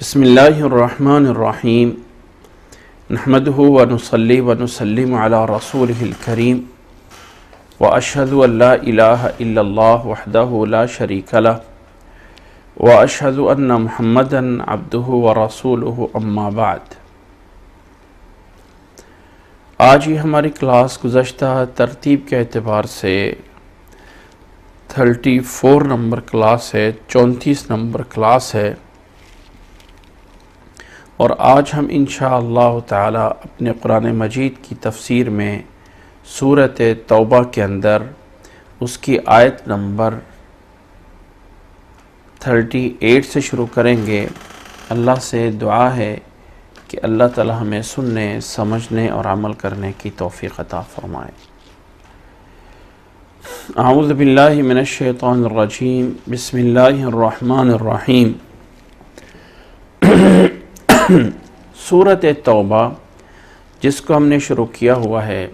بسم اللہ الرحمن الرحیم نحمدہ ونصلی ونسلم علی رسولہ الکریم واشہد ان لا الہ الا اللہ وحدہ لا شریک لہ واشہد ان محمدا عبدہ ورسولہ اما بعد۔ آج یہ ہماری کلاس گزشتہ ترتیب کے اعتبار سے 34 نمبر کلاس ہے، 34 نمبر کلاس ہے، اور آج ہم انشاءاللہ تعالی اپنے قرآن مجید کی تفسیر میں سورۃ توبہ کے اندر اس کی آیت نمبر 38 سے شروع کریں گے۔ اللہ سے دعا ہے کہ اللہ تعالی ہمیں سننے، سمجھنے اور عمل کرنے کی توفیق عطا فرمائے۔ اعوذ باللہ من الشیطان الرجیم، بسم اللہ الرحمن الرحیم۔ سورۃ توبہ جس کو ہم نے شروع کیا ہوا ہے،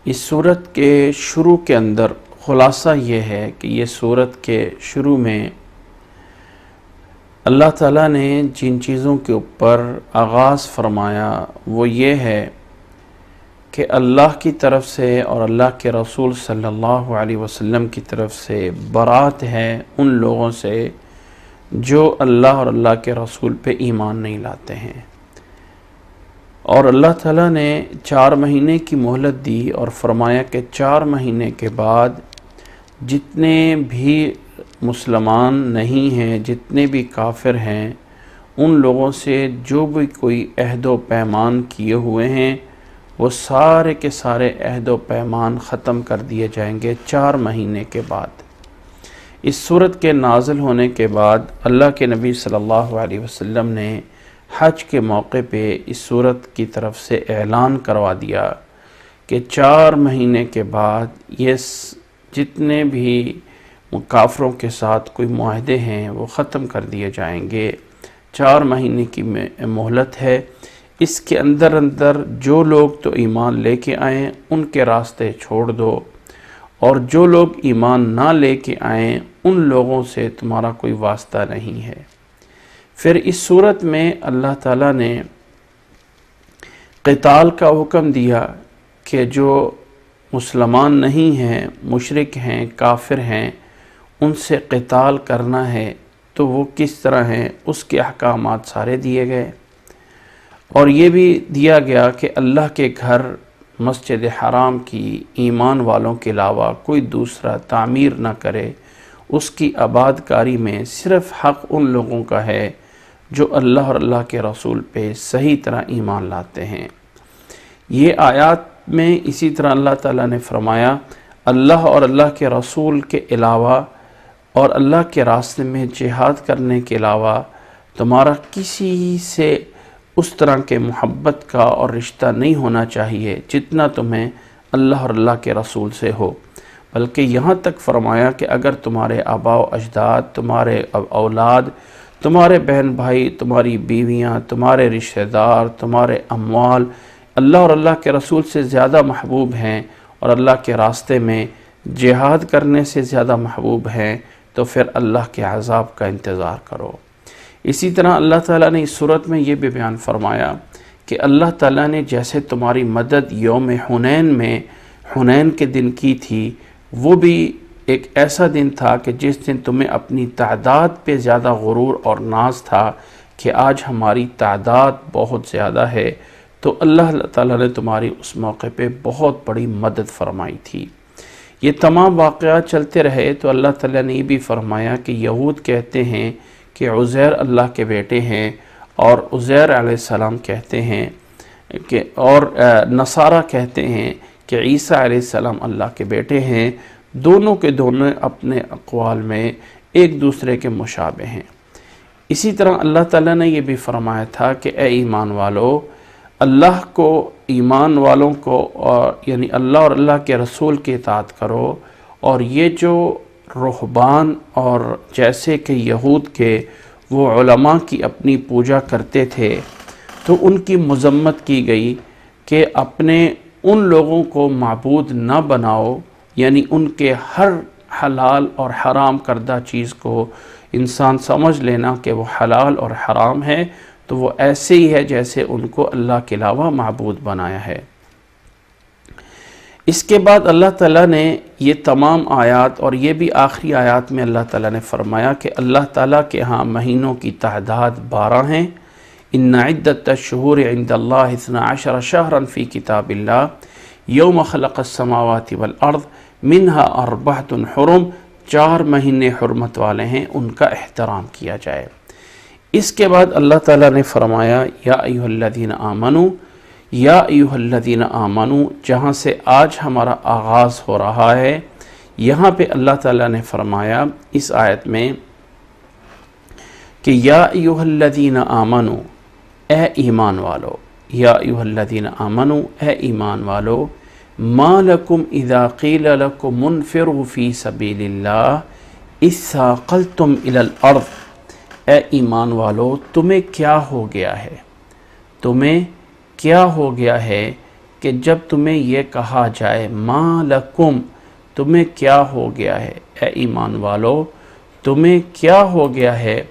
اس سورت کے شروع کے اندر خلاصہ یہ ہے کہ یہ سورت کے شروع میں اللہ تعالیٰ نے جن چیزوں کے اوپر آغاز فرمایا وہ یہ ہے کہ اللہ کی طرف سے اور اللہ کے رسول صلی اللہ علیہ وسلم کی طرف سے برات ہے ان لوگوں سے جو اللہ اور اللہ کے رسول پہ ایمان نہیں لاتے ہیں، اور اللہ تعالیٰ نے 4 مہینے کی مہلت دی اور فرمایا کہ 4 مہینے کے بعد جتنے بھی مسلمان نہیں ہیں، جتنے بھی کافر ہیں، ان لوگوں سے جو بھی کوئی عہد و پیمان کیے ہوئے ہیں وہ سارے کے سارے عہد و پیمان ختم کر دیے جائیں گے 4 مہینے کے بعد۔ اس سورت کے نازل ہونے کے بعد اللہ کے نبی صلی اللہ علیہ وسلم نے حج کے موقع پہ اس سورت کی طرف سے اعلان کروا دیا کہ 4 مہینے کے بعد یہ جتنے بھی کافروں کے ساتھ کوئی معاہدے ہیں وہ ختم کر دیے جائیں گے۔ 4 مہینے کی مہلت ہے، اس کے اندر جو لوگ تو ایمان لے کے آئیں ان کے راستے چھوڑ دو، اور جو لوگ ایمان نہ لے کے آئیں ان لوگوں سے تمہارا کوئی واسطہ نہیں ہے۔ پھر اس صورت میں اللہ تعالیٰ نے قتال کا حکم دیا کہ جو مسلمان نہیں ہیں، مشرک ہیں، کافر ہیں، ان سے قتال کرنا ہے تو وہ کس طرح ہیں، اس کے احکامات سارے دیے گئے، اور یہ بھی دیا گیا کہ اللہ کے گھر مسجد حرام کی ایمان والوں کے علاوہ کوئی دوسرا تعمیر نہ کرے، اس کی آباد کاری میں صرف حق ان لوگوں کا ہے جو اللہ اور اللہ کے رسول پہ صحیح طرح ایمان لاتے ہیں۔ یہ آیات میں اسی طرح اللہ تعالیٰ نے فرمایا اللہ اور اللہ کے رسول کے علاوہ اور اللہ کے راستے میں جہاد کرنے کے علاوہ تمہارا کسی سے اس طرح کے محبت کا اور رشتہ نہیں ہونا چاہیے جتنا تمہیں اللہ اور اللہ کے رسول سے ہو، بلکہ یہاں تک فرمایا کہ اگر تمہارے آباء و اجداد، تمہارے اولاد، تمہارے بہن بھائی، تمہاری بیویاں، تمہارے رشتہ دار، تمہارے اموال اللہ اور اللہ کے رسول سے زیادہ محبوب ہیں اور اللہ کے راستے میں جہاد کرنے سے زیادہ محبوب ہیں تو پھر اللہ کے عذاب کا انتظار کرو۔ اسی طرح اللہ تعالیٰ نے اس صورت میں یہ بھی بیان فرمایا کہ اللہ تعالیٰ نے جیسے تمہاری مدد یوم حنین میں حنین کے دن کی تھی، وہ بھی ایک ایسا دن تھا کہ جس دن تمہیں اپنی تعداد پہ زیادہ غرور اور ناز تھا کہ آج ہماری تعداد بہت زیادہ ہے، تو اللہ تعالیٰ نے تمہاری اس موقع پہ بہت بڑی مدد فرمائی تھی۔ یہ تمام واقعات چلتے رہے تو اللہ تعالیٰ نے یہ بھی فرمایا کہ یہود کہتے ہیں کہ عزیر اللہ کے بیٹے ہیں، اور عزیر علیہ السلام کہتے ہیں کہ اور نصارہ کہتے ہیں کہ عیسیٰ علیہ السلام اللہ کے بیٹے ہیں۔ دونوں کے دونوں اپنے اقوال میں ایک دوسرے کے مشابہ ہیں۔ اسی طرح اللہ تعالیٰ نے یہ بھی فرمایا تھا کہ اے ایمان والو، اللہ کو، ایمان والوں کو، یعنی اللہ اور اللہ کے رسول کی اطاعت کرو، اور یہ جو رہبان اور جیسے کہ یہود کے وہ علماء کی اپنی پوجا کرتے تھے تو ان کی مذمت کی گئی کہ اپنے ان لوگوں کو معبود نہ بناؤ، یعنی ان کے ہر حلال اور حرام کردہ چیز کو انسان سمجھ لینا کہ وہ حلال اور حرام ہے تو وہ ایسے ہی ہے جیسے ان کو اللہ کے علاوہ معبود بنایا ہے۔ اس کے بعد اللہ تعالیٰ نے یہ تمام آیات، اور یہ بھی آخری آیات میں اللہ تعالیٰ نے فرمایا کہ اللہ تعالیٰ کے ہاں مہینوں کی تعداد 12 ہیں۔ ان عدت الشہور عند اللہ 12 شہرا فی کتاب اللہ یوم خلق السماوات والارض منہا 4 حرم، 4 مہینے حرمت والے ہیں، ان کا احترام کیا جائے۔ اس کے بعد اللہ تعالیٰ نے فرمایا یا ایھا الذین آمنوا، یا ایھا الذین آمنوا، جہاں سے آج ہمارا آغاز ہو رہا ہے، یہاں پہ اللہ تعالیٰ نے فرمایا اس آیت میں کہ یا ایھا الذین آمنوا، اے ایمان والو، یا ایھا الذین آمنوا، اے ایمان والو، ما لکم اذا قیل لکم انفروا فی سبیل اللہ اثاقلتم الی الارض، اے ایمان والو تمہیں کیا ہو گیا ہے، تمہیں کیا ہو گیا ہے کہ جب تمہیں یہ کہا جائے ما لکم، تمہیں کیا ہو گیا ہے، اے ایمان والو تمہیں کیا ہو گیا ہے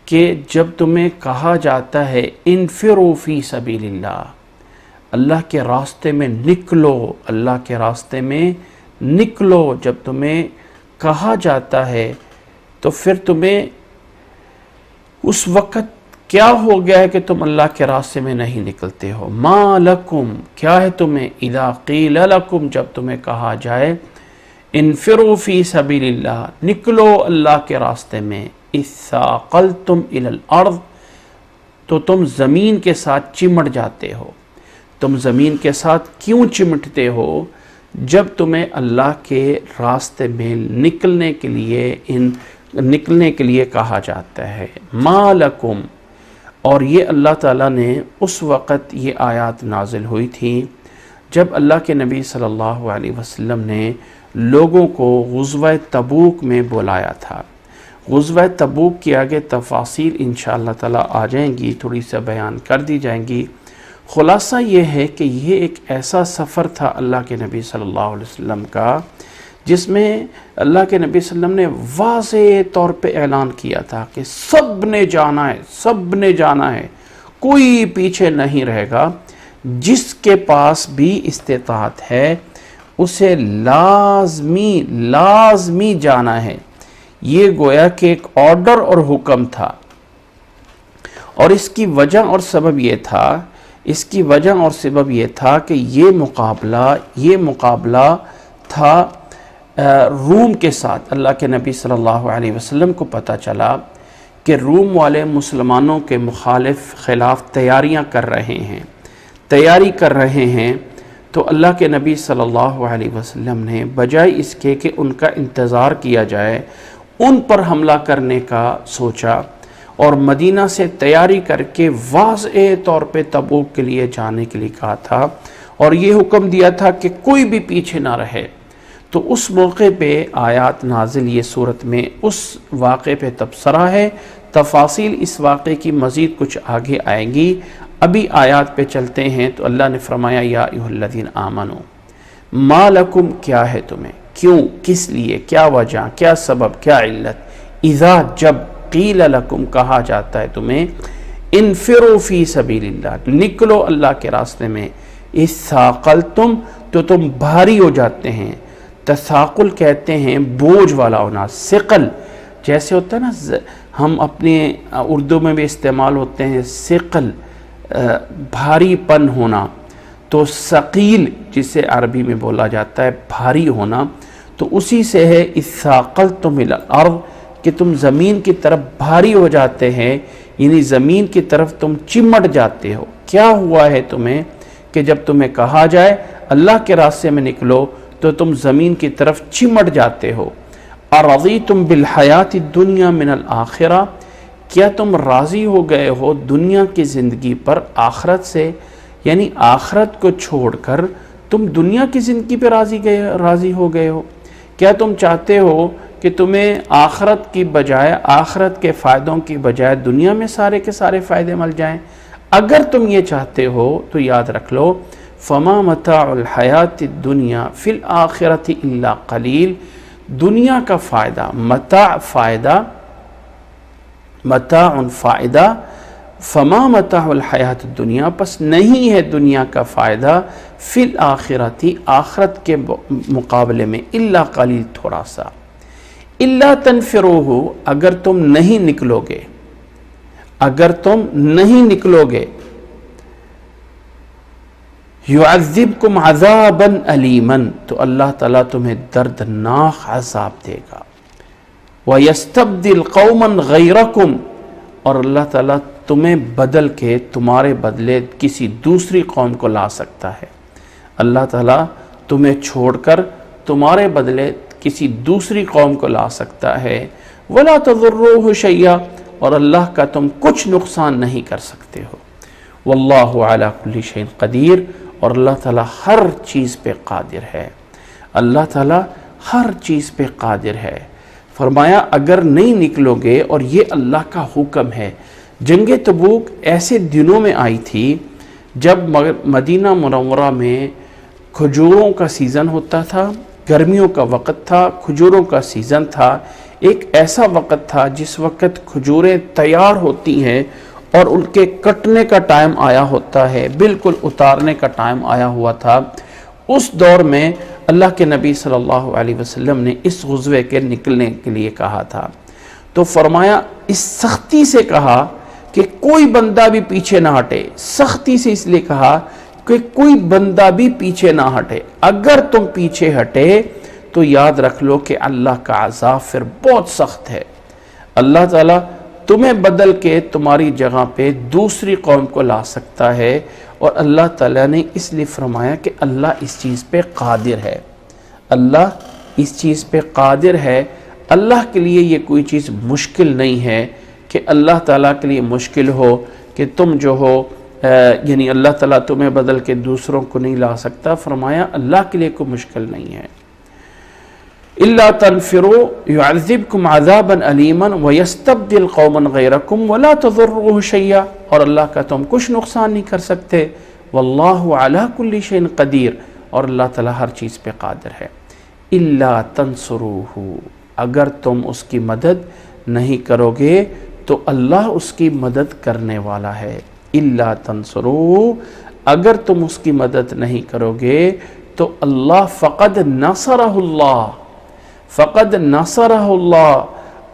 کہ جب تمہیں کہا جاتا ہے انفروا فی سبیل اللہ، اللہ کے راستے میں نکلو، اللہ کے راستے میں نکلو، جب تمہیں کہا جاتا ہے تو پھر تمہیں اس وقت کیا ہو گیا ہے کہ تم اللہ کے راستے میں نہیں نکلتے ہو؟ ما لکم، کیا ہے تمہیں، اذا قیل لکم، جب تمہیں کہا جائے انفروا فی سبیل اللہ، نکلو اللہ کے راستے میں، اثاقلتم الی الارض، تو تم زمین کے ساتھ چمٹ جاتے ہو۔ تم زمین کے ساتھ کیوں چمٹتے ہو؟ جب تمہیں اللہ کے راستے میں نکلنے کے لیے کہا جاتا ہے ما لکم۔ اور یہ اللہ تعالیٰ نے اس وقت یہ آیات نازل ہوئی تھی جب اللہ کے نبی صلی اللہ علیہ وسلم نے لوگوں کو غزوہ تبوک میں بلایا تھا۔ غزوہ تبوک کی آگے تفاصیل انشاءاللہ تعالیٰ آ جائیں گی، تھوڑی سا بیان کر دی جائیں گی۔ خلاصہ یہ ہے کہ یہ ایک ایسا سفر تھا اللہ کے نبی صلی اللہ علیہ وسلم کا جس میں اللہ کے نبی صلی اللہ علیہ وسلم نے واضح طور پہ اعلان کیا تھا کہ سب نے جانا ہے، سب نے جانا ہے، کوئی پیچھے نہیں رہے گا، جس کے پاس بھی استطاعت ہے اسے لازمی جانا ہے۔ یہ گویا کہ ایک آرڈر اور حکم تھا، اور اس کی وجہ اور سبب یہ تھا کہ یہ مقابلہ تھا روم کے ساتھ۔ اللہ کے نبی صلی اللہ علیہ وسلم کو پتہ چلا کہ روم والے مسلمانوں کے خلاف تیاری کر رہے ہیں، تو اللہ کے نبی صلی اللہ علیہ وسلم نے بجائے اس کے کہ ان کا انتظار کیا جائے، ان پر حملہ کرنے کا سوچا، اور مدینہ سے تیاری کر کے واضح طور پہ تبوک کے لیے جانے کے لیے کہا تھا، اور یہ حکم دیا تھا کہ کوئی بھی پیچھے نہ رہے۔ تو اس موقع پہ آیات نازل، یہ صورت میں اس واقعے پہ تبصرہ ہے۔ تفاصیل اس واقعے کی مزید کچھ آگے آئیں گی، ابھی آیات پہ چلتے ہیں۔ تو اللہ نے فرمایا یا ایھا الذین آمنوا، ما لکم، کیا ہے تمہیں، کیوں، کس لیے، کیا وجہ، کیا سبب، کیا علت، اذا، جب، قیل لکم، کہا جاتا ہے تمہیں، انفروا فی سبیل اللہ، نکلو اللہ کے راستے میں، اثاقلتم، تو تم بھاری ہو جاتے ہیں۔ تثاقل کہتے ہیں بوجھ والا ہونا، ثقل، جیسے ہوتا ہے نا، ہم اپنے اردو میں بھی استعمال ہوتے ہیں ثقل، بھاری پن ہونا، تو ثقیل جسے عربی میں بولا جاتا ہے بھاری ہونا، تو اسی سے ہے اثاقلتم الی الارض، کہ تم زمین کی طرف بھاری ہو جاتے ہیں، یعنی زمین کی طرف تم چمٹ جاتے ہو۔ کیا ہوا ہے تمہیں کہ جب تمہیں کہا جائے اللہ کے راستے میں نکلو تو تم زمین کی طرف چمٹ جاتے ہو۔ ارضیتم بالحیات الدنیا من الآخرہ، کیا تم راضی ہو گئے ہو دنیا کی زندگی پر آخرت سے، یعنی آخرت کو چھوڑ کر تم دنیا کی زندگی پہ راضی ہو گئے ہو؟ کیا تم چاہتے ہو کہ تمہیں آخرت کی بجائے، آخرت کے فائدوں کی بجائے دنیا میں سارے کے سارے فائدے مل جائیں؟ اگر تم یہ چاہتے ہو تو یاد رکھ لو، فما متاع الحیات الدنیا فی الآخرۃ الا قلیل، دنیا کا فائدہ، متاع فائدہ، متاع فائدہ، فما متاع الحیات الدنیا، پس نہیں ہے دنیا کا فائدہ، فی الآخرتی آخرت کے مقابلے میں، الا قلیل تھوڑا سا، الا تنفروہ، اگر تم نہیں نکلو گے، اگر تم نہیں نکلو گے، یعذبکم عذابا علیما، تو اللہ تعالیٰ تمہیں دردناک عذاب دے گا، وَيَسْتَبْدِلْ قَوْمًا غَيْرَكُمْ، اور اللہ تعالیٰ تمہیں بدل کے تمہارے بدلے کسی دوسری قوم کو لا سکتا ہے، اللہ تعالیٰ تمہیں چھوڑ کر تمہارے بدلے کسی دوسری قوم کو لا سکتا ہے، وَلَا تَضُرُّوهُ شَيْئًا، اور اللہ کا تم کچھ نقصان نہیں کر سکتے ہو، وَاللَّهُ عَلَى كُلِّ شَيْءٍ قَدِيرٌ، اور اللہ تعالیٰ ہر چیز پہ قادر ہے، اللہ تعالیٰ ہر چیز پہ قادر ہے۔ فرمایا اگر نہیں نکلو گے، اور یہ اللہ کا حکم ہے۔ جنگ تبوک ایسے دنوں میں آئی تھی جب مدینہ منورہ میں کھجوروں کا سیزن ہوتا تھا، گرمیوں کا وقت تھا، کھجوروں کا سیزن تھا، ایک ایسا وقت تھا جس وقت کھجوریں تیار ہوتی ہیں اور ان کے کٹنے کا ٹائم آیا ہوتا ہے، بالکل اتارنے کا ٹائم آیا ہوا تھا۔ اس دور میں اللہ کے نبی صلی اللہ علیہ وسلم نے اس غزوے کے نکلنے کے لیے کہا تھا، تو فرمایا اس سختی سے کہا کہ کوئی بندہ بھی پیچھے نہ ہٹے، سختی سے اس لیے کہا کہ کوئی بندہ بھی پیچھے نہ ہٹے، اگر تم پیچھے ہٹے تو یاد رکھ لو کہ اللہ کا عذاب پھر بہت سخت ہے، اللہ تعالیٰ تمہیں بدل کے تمہاری جگہ پہ دوسری قوم کو لا سکتا ہے، اور اللہ تعالیٰ نے اس لیے فرمایا کہ اللہ اس چیز پہ قادر ہے، اللہ اس چیز پہ قادر ہے، اللہ کے لیے یہ کوئی چیز مشکل نہیں ہے کہ اللہ تعالیٰ کے لیے مشکل ہو کہ تم جو ہو یعنی اللہ تعالیٰ تمہیں بدل کے دوسروں کو نہیں لا سکتا۔ فرمایا اللہ کے لیے کوئی مشکل نہیں ہے۔ الا تنفروا يعذبكم عذابا اليما ويستبدل قوما غيركم ولا تضروه شيئا، اور اللہ کا تم کچھ نقصان نہیں کر سکتے، واللہ علی کل شیء قدیر، اور اللہ تعالیٰ ہر چیز پہ قادر ہے۔ الا تنصروه، اگر تم اس کی مدد نہیں کرو گے تو اللہ اس کی مدد کرنے والا ہے۔ الا تنصروه، اگر تم اس کی مدد نہیں کرو گے تو اللہ فقد نصرہ اللہ، فقد نصرہ اللہ،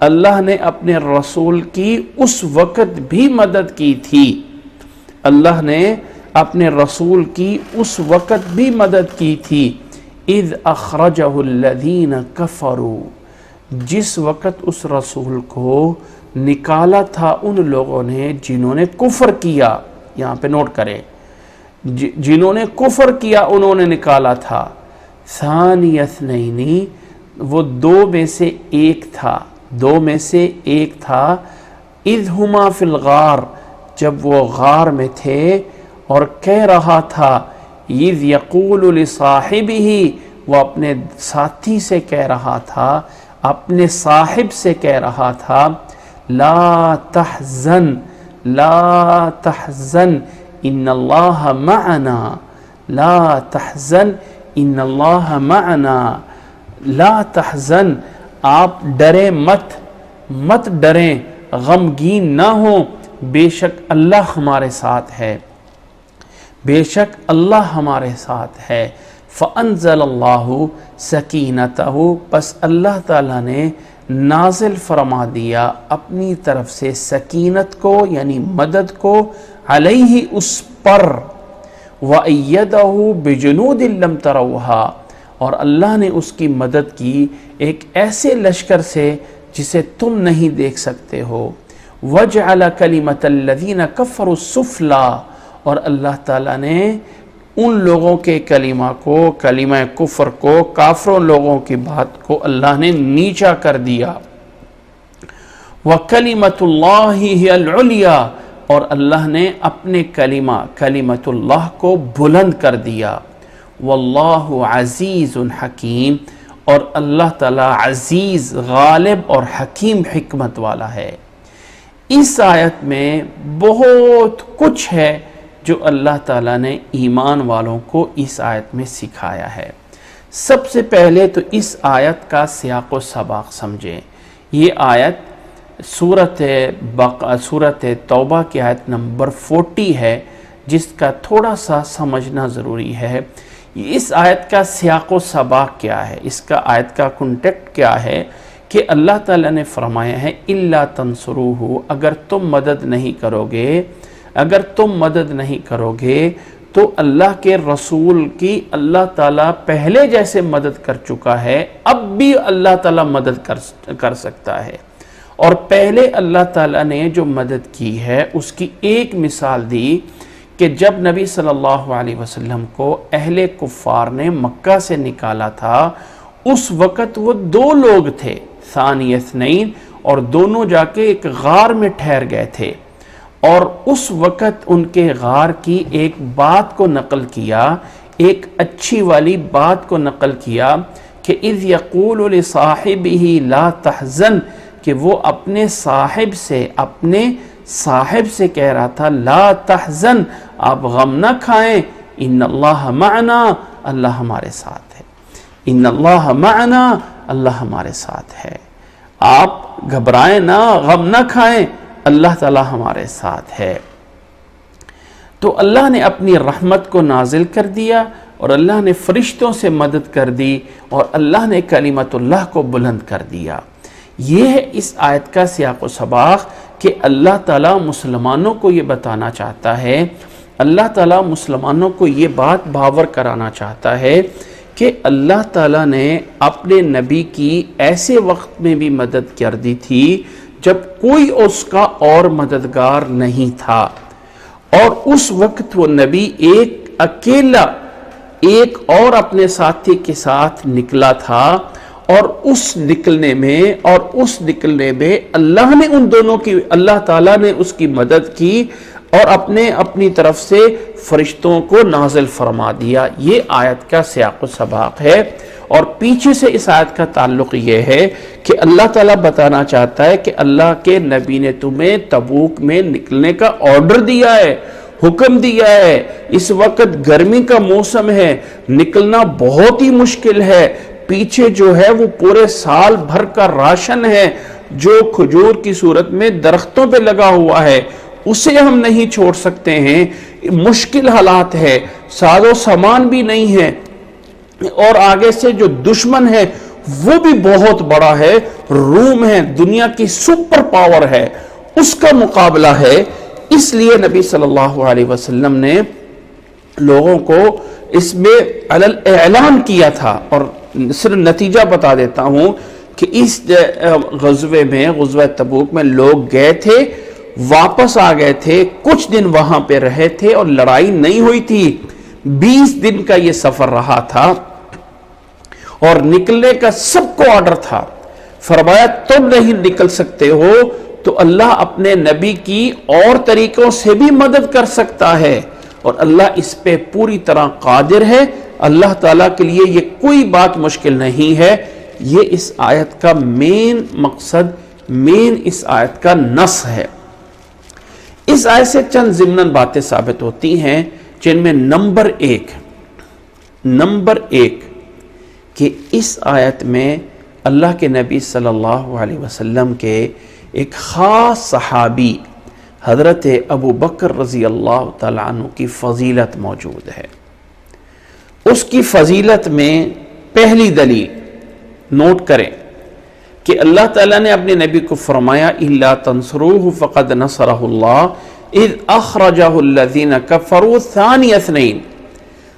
اللہ نے اپنے رسول کی اس وقت بھی مدد کی تھی، اللہ نے اپنے رسول کی اس وقت بھی مدد کی تھی، اذ اخرجہ الذین کفروا، جس وقت اس رسول کو نکالا تھا ان لوگوں نے جنہوں نے کفر کیا، یہاں پہ نوٹ کریں، جنہوں نے کفر کیا انہوں نے نکالا تھا، ثانی اثنین، وہ دو میں سے ایک تھا، دو میں سے ایک تھا، اذ ہما فی الغار، جب وہ غار میں تھے اور کہہ رہا تھا، اذ یقول لصاحبہ، وہ اپنے ساتھی سے کہہ رہا تھا، اپنے صاحب سے کہہ رہا تھا، لا تحزن، لا تحزن ان اللہ معنا، لا تحزن ان اللہ معنا، لا تحزن، آپ ڈریں مت، مت ڈریں، غمگین نہ ہوں، بے شک اللہ ہمارے ساتھ ہے، بے شک اللہ ہمارے ساتھ ہے۔ فَأَنزَلَ اللَّهُ سَكِينَتَهُ، پس اللہ تعالیٰ نے نازل فرما دیا اپنی طرف سے سکینت کو یعنی مدد کو، علیہ اس پر، وَأَيَّدَهُ بِجُنُودٍ لَمْ تَرَوْهَا، اور اللہ نے اس کی مدد کی ایک ایسے لشکر سے جسے تم نہیں دیکھ سکتے ہو، وَجْعَلَ كَلِمَةَ الَّذِينَ كَفَرُوا السُّفْلَى، اور اللہ تعالیٰ نے ان لوگوں کے کلمہ کو، کلمہ کفر کو، کافروں لوگوں کی بات کو اللہ نے نیچا کر دیا، وَكَلِمَةُ اللَّهِ هِيَ الْعُلْيَا، اور اللہ نے اپنے کلمہ، کلمۃ اللہ کو بلند کر دیا، واللہ عزیز حکیم، اور اللہ تعالیٰ عزیز، غالب اور حکیم حکمت والا ہے۔ اس آیت میں بہت کچھ ہے جو اللہ تعالیٰ نے ایمان والوں کو اس آیت میں سکھایا ہے۔ سب سے پہلے تو اس آیت کا سیاق و سباق سمجھیں۔ یہ آیت سورت توبہ کی آیت نمبر 40 ہے، جس کا تھوڑا سا سمجھنا ضروری ہے۔ اس آیت کا سیاق و سباق کیا ہے، اس کا آیت کا کنٹیکٹ کیا ہے کہ اللہ تعالیٰ نے فرمایا ہے اِلَّا تَنْصُرُوهُ، اگر تم مدد نہیں کرو گے تو اللہ کے رسول کی اللہ تعالیٰ پہلے جیسے مدد کر چکا ہے، اب بھی اللہ تعالیٰ مدد کر سکتا ہے۔ اور پہلے اللہ تعالیٰ نے جو مدد کی ہے اس کی ایک مثال دی کہ جب نبی صلی اللہ علیہ وسلم کو اہل کفار نے مکہ سے نکالا تھا، اس وقت وہ 2 لوگ تھے، ثانی اثنین، اور دونوں جا کے ایک غار میں ٹھہر گئے تھے، اور اس وقت ان کے غار کی ایک بات کو نقل کیا، ایک اچھی والی بات کو نقل کیا کہ اذ یقول لصاحبہ لا تحزن، کہ وہ اپنے صاحب سے کہہ رہا تھا لا تحزن، آپ غم نہ کھائیں، ان اللہ معنا، اللہ ہمارے ساتھ ہے، ان اللہ معنا، اللہ ہمارے ساتھ ہے، آپ گھبرائیں نہ، غم نہ کھائیں، اللہ تعالی ہمارے ساتھ ہے۔ تو اللہ نے اپنی رحمت کو نازل کر دیا، اور اللہ نے فرشتوں سے مدد کر دی، اور اللہ نے کلمت اللہ کو بلند کر دیا۔ یہ ہے اس آیت کا سیاق و سباق کہ اللہ تعالیٰ مسلمانوں کو یہ بتانا چاہتا ہے، اللہ تعالیٰ مسلمانوں کو یہ بات باور کرانا چاہتا ہے کہ اللہ تعالیٰ نے اپنے نبی کی ایسے وقت میں بھی مدد کر دی تھی جب کوئی اس کا اور مددگار نہیں تھا، اور اس وقت وہ نبی ایک اکیلا ایک اور اپنے ساتھی کے ساتھ نکلا تھا، اور اس نکلنے میں اللہ نے ان دونوں کی، اللہ تعالیٰ نے اس کی مدد کی اور اپنی طرف سے فرشتوں کو نازل فرما دیا۔ یہ آیت کا سیاق و سباق ہے، اور پیچھے سے اس آیت کا تعلق یہ ہے کہ اللہ تعالیٰ بتانا چاہتا ہے کہ اللہ کے نبی نے تمہیں تبوک میں نکلنے کا آرڈر دیا ہے، حکم دیا ہے، اس وقت گرمی کا موسم ہے، نکلنا بہت ہی مشکل ہے، پیچھے جو ہے وہ پورے سال بھر کا راشن ہے جو کھجور کی صورت میں درختوں پہ لگا ہوا ہے، اسے ہم نہیں چھوڑ سکتے ہیں، مشکل حالات ہے، ساز و سامان بھی نہیں ہے، اور آگے سے جو دشمن ہے وہ بھی بہت بڑا ہے، روم ہے، دنیا کی سپر پاور ہے، اس کا مقابلہ ہے۔ اس لیے نبی صلی اللہ علیہ وسلم نے لوگوں کو اس میں اعلان کیا تھا، اور صرف نتیجہ بتا دیتا ہوں کہ اس غزوے میں، غزوہ تبوک میں لوگ گئے تھے، واپس آ گئے تھے، کچھ دن وہاں پہ رہے تھے اور لڑائی نہیں ہوئی تھی، 20 دن کا یہ سفر رہا تھا، اور نکلنے کا سب کو آرڈر تھا، فرمایا تم نہیں نکل سکتے ہو تو اللہ اپنے نبی کی اور طریقوں سے بھی مدد کر سکتا ہے، اور اللہ اس پہ پوری طرح قادر ہے، اللہ تعالیٰ کے لیے یہ کوئی بات مشکل نہیں ہے۔ یہ اس آیت کا مین مقصد، اس آیت کا نص ہے۔ اس آیت سے چند ضمناً باتیں ثابت ہوتی ہیں، جن میں نمبر ایک کہ اس آیت میں اللہ کے نبی صلی اللہ علیہ وسلم کے ایک خاص صحابی حضرت ابو بکر رضی اللہ تعالیٰ عنہ کی فضیلت موجود ہے۔ اس کی فضیلت میں پہلی دلیل نوٹ کریں کہ اللہ تعالیٰ نے اپنے نبی کو فرمایا اِلَّا تَنْصُرُوهُ فَقَدْ نَصَرَهُ اللَّهُ اِذْ أَخْرَجَهُ الَّذِينَ كَفَرُوا ثَانِيَ اثْنَيْنِ،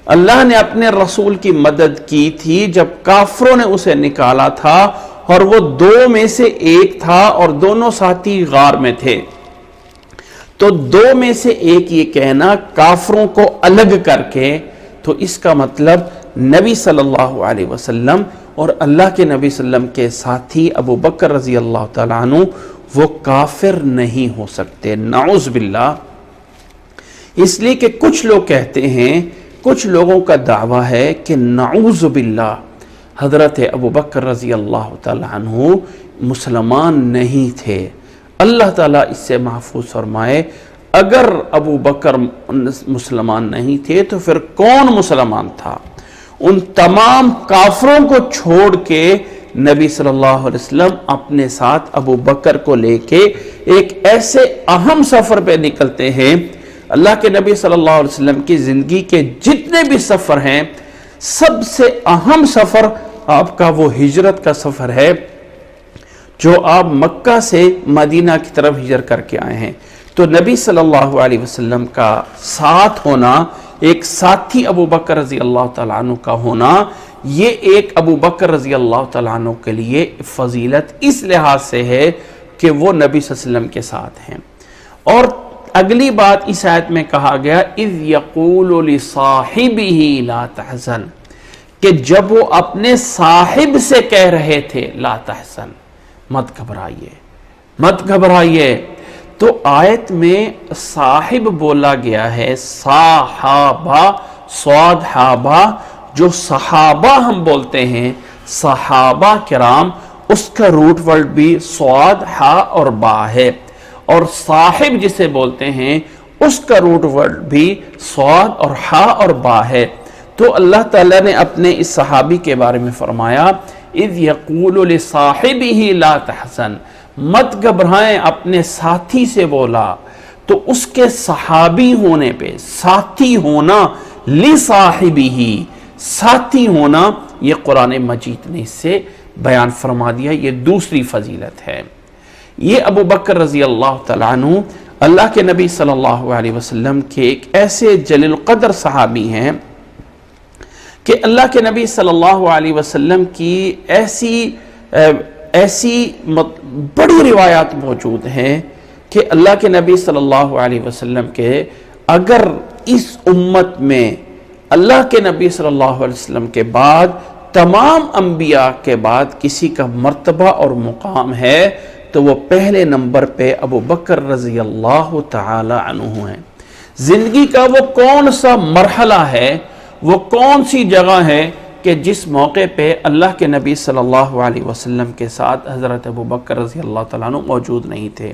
اللہ نے اپنے رسول کی مدد کی تھی جب کافروں نے اسے نکالا تھا، اور وہ 2 میں سے ایک تھا اور دونوں ساتھی غار میں تھے۔ تو 2 میں سے ایک یہ کہنا کافروں کو الگ کر کے، تو اس کا مطلب نبی صلی اللہ علیہ وسلم اور اللہ کے نبی صلی اللہ علیہ وسلم کے ساتھی ابو بکر رضی اللہ تعالیٰ عنہ وہ کافر نہیں ہو سکتے، نعوذ باللہ۔ اس لیے کہ کچھ لوگ کہتے ہیں، کچھ لوگوں کا دعویٰ ہے کہ نعوذ باللہ حضرت ابو بکر رضی اللہ تعالیٰ عنہ مسلمان نہیں تھے۔ اللہ تعالیٰ اس سے محفوظ فرمائے، اگر ابو بکر مسلمان نہیں تھے تو پھر کون مسلمان تھا؟ ان تمام کافروں کو چھوڑ کے نبی صلی اللہ علیہ وسلم اپنے ساتھ ابو بکر کو لے کے ایک ایسے اہم سفر پہ نکلتے ہیں. اللہ کے نبی صلی اللہ علیہ وسلم کی زندگی کے جتنے بھی سفر ہیں سب سے اہم سفر آپ کا وہ ہجرت کا سفر ہے جو آپ مکہ سے مدینہ کی طرف ہجرت کر کے آئے ہیں. تو نبی صلی اللہ علیہ وسلم کا ساتھ ہونا، ایک ساتھی ابو بکر رضی اللہ تعالیٰ عنہ کا ہونا، یہ ایک ابو بکر رضی اللہ تعالیٰ عنہ کے لیے فضیلت اس لحاظ سے ہے کہ وہ نبی صلی اللہ علیہ وسلم کے ساتھ ہیں. اور اگلی بات اس آیت میں کہا گیا اِذْ يَقُولُ لِصَاحِبِهِ لَا تَحْزَنْ، کہ جب وہ اپنے صاحب سے کہہ رہے تھے لا تحزن، مت گھبرائیے مت گھبرائیے. تو آیت میں صاحب بولا گیا ہے، صحابہ، صاد حابہ، جو صحابہ ہم بولتے ہیں صحابہ کرام، اس کا روٹ ورڈ بھی صاد ہا اور با ہے، اور صاحب جسے بولتے ہیں اس کا روٹ ورڈ بھی صاد اور ہا اور با ہے. تو اللہ تعالیٰ نے اپنے اس صحابی کے بارے میں فرمایا اِذْ يَقُولُ لِصَاحِبِهِ لَا تَحْزَنْ، مت گھبرائیں، اپنے ساتھی سے بولا. تو اس کے صحابی ہونے پہ، ساتھی ہونا، لِصَاحِبِهِ، ساتھی ہونا، یہ قرآن مجید نے اس سے بیان فرما دیا. یہ دوسری فضیلت ہے. یہ ابو بکر رضی اللہ تعالیٰ عنہ اللہ کے نبی صلی اللہ علیہ وسلم کے ایک ایسے جلیل القدر صحابی ہیں کہ اللہ کے نبی صلی اللہ علیہ وسلم کی ایسی بڑی روایات موجود ہیں کہ اللہ کے نبی صلی اللہ علیہ وسلم کے اگر اس امت میں اللہ کے نبی صلی اللہ علیہ وسلم کے بعد تمام انبیاء کے بعد کسی کا مرتبہ اور مقام ہے تو وہ پہلے نمبر پہ ابو بکر رضی اللہ تعالی عنہ ہیں. زندگی کا وہ کون سا مرحلہ ہے، وہ کون سی جگہ ہے کہ جس موقع پہ اللہ کے نبی صلی اللہ علیہ وسلم کے ساتھ حضرت ابو بکر رضی اللہ تعالیٰ عنہ موجود نہیں تھے.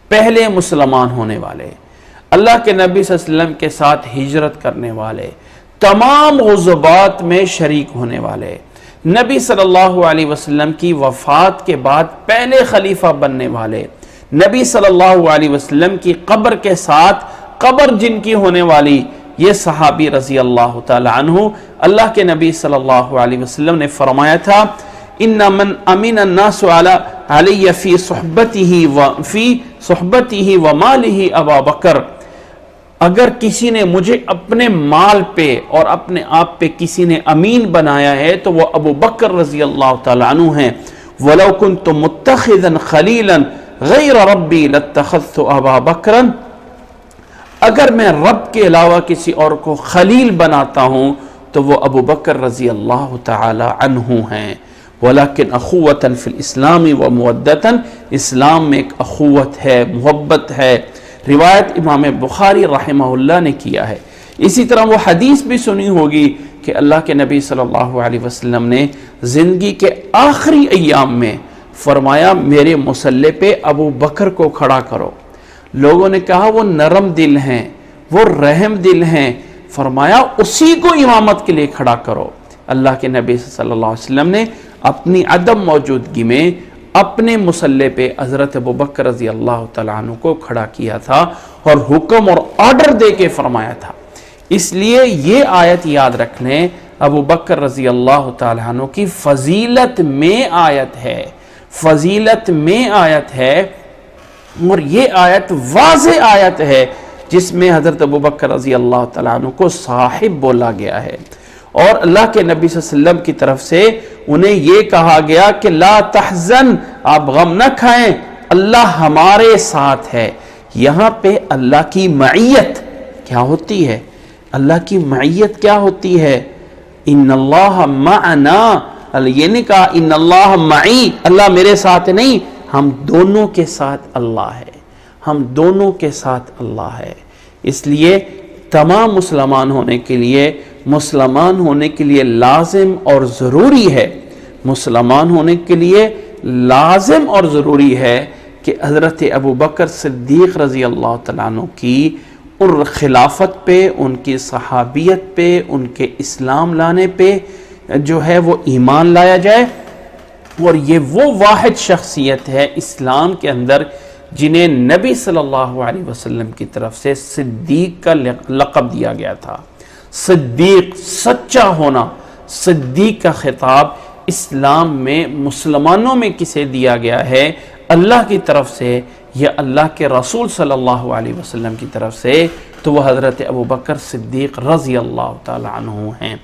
پہلے مسلمان ہونے والے، اللہ کے نبی صلی اللہ علیہ وسلم کے ساتھ ہجرت کرنے والے، تمام غزوات میں شریک ہونے والے، نبی صلی اللہ علیہ وسلم کی وفات کے بعد پہلے خلیفہ بننے والے، نبی صلی اللہ علیہ وسلم کی قبر کے ساتھ قبر جن کی ہونے والی، یہ صحابی رضی اللہ تعالی عنہ، اللہ کے نبی صلی اللہ علیہ وسلم نے فرمایا تھا ان من امین الناس علی فی صحبتہ ومالہ ابا بکر، اگر کسی نے مجھے اپنے مال پہ اور اپنے آپ پہ کسی نے امین بنایا ہے تو وہ ابو بکر رضی اللہ تعالی عنہ ہیں. وَلَوْ كُنْتُ مُتَّخِذًا خَلِيلًا غَيْرَ رَبِّي لَاتَّخَذْتُ أَبَا بَكْرًا، اگر میں رب کے علاوہ کسی اور کو خلیل بناتا ہوں تو وہ ابو بکر رضی اللہ تعالی عنہ ہیں. وَلَكِنْ أَخُوَّةً فِي الْإِسْلَامِ وَمُوَدَّةً، اسلام میں ایک اخوت ہے، محبت ہے. روایت امام بخاری رحمہ اللہ نے کیا ہے. اسی طرح وہ حدیث بھی سنی ہوگی کہ اللہ کے نبی صلی اللہ علیہ وسلم نے زندگی کے آخری ایام میں فرمایا میرے مصلی پہ ابو بکر کو کھڑا کرو. لوگوں نے کہا وہ نرم دل ہیں، وہ رحم دل ہیں، فرمایا اسی کو امامت کے لیے کھڑا کرو. اللہ کے نبی صلی اللہ علیہ وسلم نے اپنی عدم موجودگی میں اپنے مصلی پہ حضرت ابو بکر رضی اللہ تعالیٰ عنہ کو کھڑا کیا تھا اور حکم اور آرڈر دے کے فرمایا تھا. اس لیے یہ آیت یاد رکھ لیں، ابو بکر رضی اللہ تعالیٰ عنہ کی فضیلت میں آیت ہے، فضیلت میں آیت ہے. اور یہ آیت واضح آیت ہے جس میں حضرت ابو بکر رضی اللہ تعالیٰ عنہ کو صاحب بولا گیا ہے، اور اللہ کے نبی صلی اللہ علیہ وسلم کی طرف سے انہیں یہ کہا گیا کہ لا تحزن، آپ غم نہ کھائیں، اللہ ہمارے ساتھ ہے. یہاں پہ اللہ کی معیت کیا ہوتی ہے؟ اللہ کی معیت کیا ہوتی ہے؟ ان اللہ معنا، یہ نہیں کہا ان اللہ معی، اللہ میرے ساتھ نہیں، ہم دونوں کے ساتھ اللہ ہے، ہم دونوں کے ساتھ اللہ ہے. اس لیے تمام مسلمان ہونے کے لیے لازم اور ضروری ہے، مسلمان ہونے کے لیے لازم اور ضروری ہے کہ حضرت ابو بکر صدیق رضی اللہ تعالیٰ عنہ کی اور خلافت پہ، ان کی صحابیت پہ، ان کے اسلام لانے پہ جو ہے وہ ایمان لایا جائے، اور یہ وہ واحد شخصیت ہے اسلام کے اندر جنہیں نبی صلی اللہ علیہ وسلم کی طرف سے صدیق کا لقب دیا گیا تھا۔ صدیق، سچا ہونا، صدیق کا خطاب اسلام میں مسلمانوں میں کسے دیا گیا ہے؟ اللہ کی طرف سے یا اللہ کے رسول صلی اللہ علیہ وسلم کی طرف سے؟ تو وہ حضرت ابوبکر صدیق رضی اللہ تعالی عنہ ہیں۔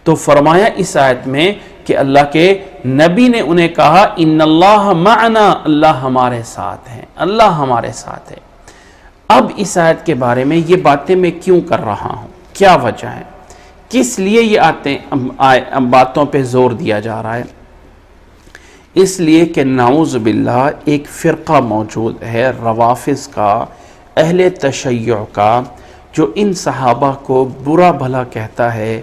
تو فرمایا اس آیت میں کہ اللہ کے نبی نے انہیں کہا ان اللہ معنا، اللہ ہمارے ساتھ ہیں، اللہ ہمارے ساتھ ہے۔ اب اس آیت کے بارے میں یہ باتیں میں کیوں کر رہا ہوں، کیا وجہ ہے، کس لیے یہ باتوں پہ زور دیا جا رہا ہے؟ اس لیے کہ نعوذ باللہ ایک فرقہ موجود ہے روافض کا، اہل تشیع کا، جو ان صحابہ کو برا بھلا کہتا ہے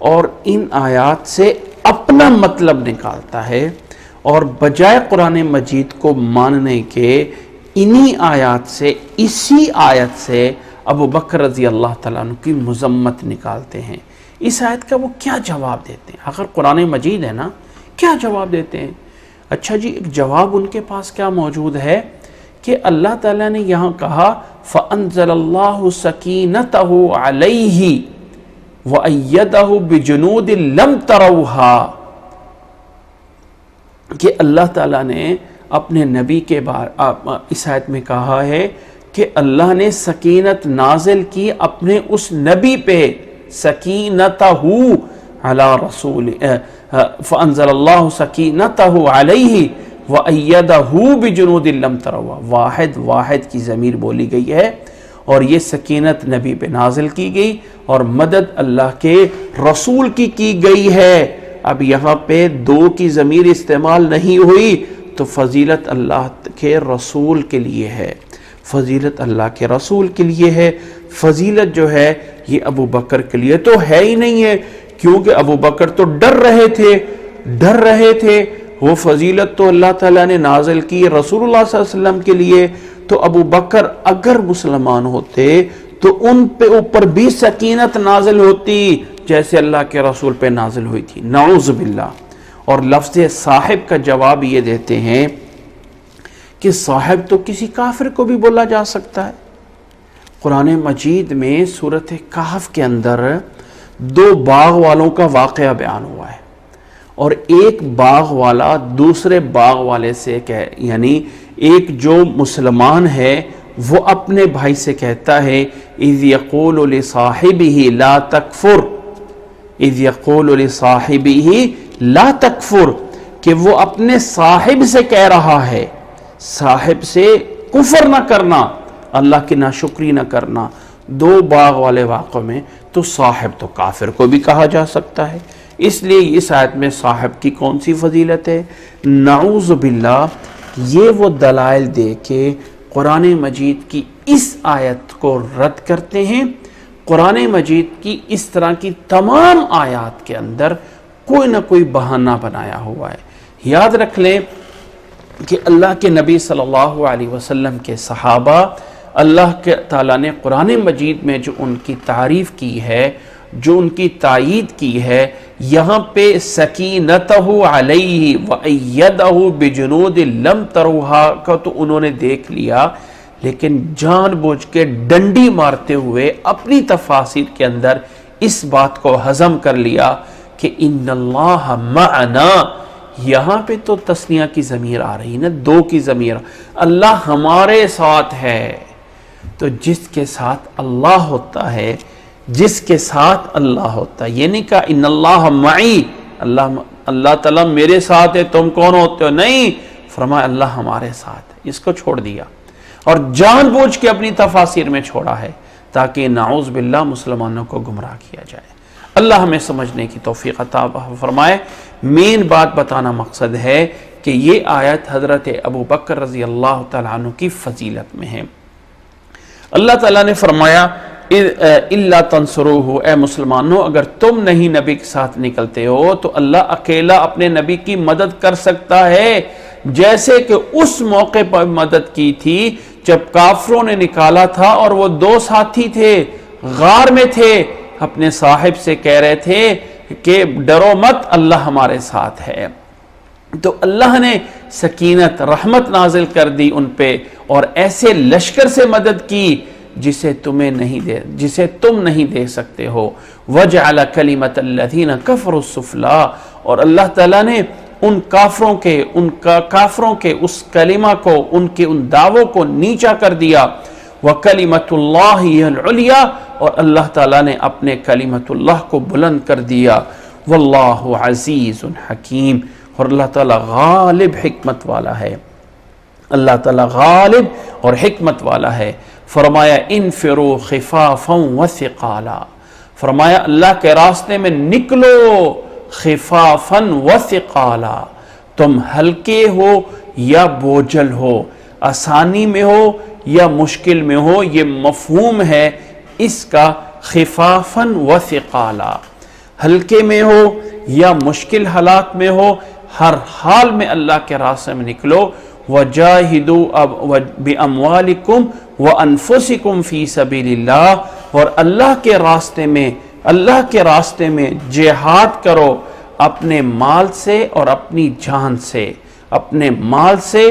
اور ان آیات سے اپنا مطلب نکالتا ہے، اور بجائے قرآن مجید کو ماننے کے انہی آیات سے، اسی آیت سے ابو بکر رضی اللہ تعالیٰ عنہ کی مذمت نکالتے ہیں۔ اس آیت کا وہ کیا جواب دیتے ہیں؟ اگر قرآن مجید ہے نا، کیا جواب دیتے ہیں؟ اچھا جی، ایک جواب ان کے پاس کیا موجود ہے کہ اللہ تعالیٰ نے یہاں کہا فَأَنزَلَ اللَّهُ سَكِينَتَهُ عَلَيْهِ وَأَيَّدَهُ بِجُنُودٍ لَمْ تَرَوْهَا، کہ اللہ تعالیٰ نے اپنے نبی کے اس آیت میں کہا ہے کہ اللہ نے سکینت نازل کی اپنے اس نبی پہ، سکینتہ علی رسول فانزل اللہ سکینتہ علیہ وایدہ بجنود لم تروا، واحد کی ضمیر بولی گئی ہے، اور یہ سکینت نبی پہ نازل کی گئی اور مدد اللہ کے رسول کی گئی ہے۔ اب یہاں پہ دو کی ضمیر استعمال نہیں ہوئی تو فضیلت اللہ کے رسول کے لیے ہے، فضیلت اللہ کے رسول کے لیے ہے، فضیلت جو ہے یہ ابو بکر کے لیے تو ہے ہی نہیں ہے، کیونکہ ابو بکر تو ڈر رہے تھے، وہ فضیلت تو اللہ تعالیٰ نے نازل کی رسول اللہ صلی اللہ علیہ وسلم کے لیے، تو ابو بکر اگر مسلمان ہوتے تو ان پہ اوپر بھی سکینت نازل ہوتی جیسے اللہ کے رسول پہ نازل ہوئی تھی، نعوذ باللہ۔ اور لفظ صاحب کا جواب یہ دیتے ہیں کہ صاحب تو کسی کافر کو بھی بولا جا سکتا ہے۔ قرآن مجید میں سورۃ کہف کے اندر دو باغ والوں کا واقعہ بیان ہوا ہے، اور ایک باغ والا دوسرے باغ والے سے یعنی ایک جو مسلمان ہے وہ اپنے بھائی سے کہتا ہے اذ یقول لصاحبہ لا تکفر، اذ یقول لصاحبہ لا تکفر، کہ وہ اپنے صاحب سے کہہ رہا ہے، صاحب سے کفر نہ کرنا، اللہ کی ناشکری نہ کرنا۔ دو باغ والے واقعوں میں تو صاحب تو کافر کو بھی کہا جا سکتا ہے، اس لیے اس آیت میں صاحب کی کون سی فضیلت ہے؟ نعوذ باللہ۔ یہ وہ دلائل دے کے قرآن مجید کی اس آیت کو رد کرتے ہیں۔ قرآن مجید کی اس طرح کی تمام آیات کے اندر کوئی نہ کوئی بہانہ بنایا ہوا ہے۔ یاد رکھ لیں کہ اللہ کے نبی صلی اللہ علیہ وسلم کے صحابہ، اللہ کے تعالیٰ نے قرآن مجید میں جو ان کی تعریف کی ہے، جو ان کی تائید کی ہے، یہاں پہ سکینتہ علیہ وایدہ بجنود لم تروہا کا تو انہوں نے دیکھ لیا، لیکن جان بوجھ کے ڈنڈی مارتے ہوئے اپنی تفاسیر کے اندر اس بات کو ہضم کر لیا کہ ان اللہ معنا۔ یہاں پہ تو تثنیہ کی ضمیر آ رہی نا، دو کی ضمیر، اللہ ہمارے ساتھ ہے، تو جس کے ساتھ اللہ ہوتا ہے، جس کے ساتھ اللہ ہوتا ہے، یہ نہیں کہا ان اللہ معی، اللہ تعالیٰ میرے ساتھ ہے، تم کون ہوتے ہو، نہیں، فرمایا اللہ ہمارے ساتھ ہے، اس کو چھوڑ دیا اور جان بوجھ کے اپنی تفاسیر میں چھوڑا ہے تاکہ نعوذ باللہ مسلمانوں کو گمراہ کیا جائے۔ اللہ ہمیں سمجھنے کی توفیق عطا فرمائے۔ مین بات بتانا مقصد ہے کہ یہ آیت حضرت ابو بکر رضی اللہ تعالیٰ عنہ کی فضیلت میں ہے۔ اللہ تعالیٰ نے فرمایا اِلَّا تَنْصُرُوهُ، اے مسلمانوں اگر تم نہیں نبی کے ساتھ نکلتے ہو تو اللہ اکیلا اپنے نبی کی مدد کر سکتا ہے، جیسے کہ اس موقع پر مدد کی تھی جب کافروں نے نکالا تھا اور وہ دو ساتھی تھے، غار میں تھے، اپنے صاحب سے کہہ رہے تھے کہ ڈرو مت، اللہ ہمارے ساتھ ہے۔ تو اللہ نے سکینت رحمت نازل کر دی ان پہ، اور ایسے لشکر سے مدد کی جسے تم نہیں دے سکتے ہو۔ وَجَعَلَ كَلِمَةَ الَّذِينَ كَفَرُوا السُّفْلَىٰ، اور اللہ تعالیٰ نے ان کافروں کے اس کلمہ کو، ان کے ان دعووں کو نیچا کر دیا۔ وَكَلِمَةُ اللَّهِ هِيَ الْعُلْيَا، اور اللہ تعالیٰ نے اپنے کلمۃ اللہ کو بلند کر دیا۔ وَاللَّهُ عَزِيزٌ حَكِيمٌ، اور اللہ تعالیٰ غالب حکمت والا ہے، اللہ تعالیٰ غالب اور حکمت والا ہے۔ فرمایا انفروا خفافا وثقالا، فرمایا اللہ کے راستے میں نکلو خفافا وثقالا، تم ہلکے ہو یا بوجھل ہو، آسانی میں ہو یا مشکل میں ہو، یہ مفہوم ہے اس کا خفافا وثقالا، ہلکے میں ہو یا مشکل حالات میں ہو، ہر حال میں اللہ کے راستے میں نکلو۔ وَجَاهِدُوا بِأَمْوَالِكُمْ وَأَنفُسِكُمْ فِي سَبِيلِ اللَّهِ، اور اللہ کے راستے میں جہاد کرو اپنے مال سے اور اپنی جان سے، اپنے مال سے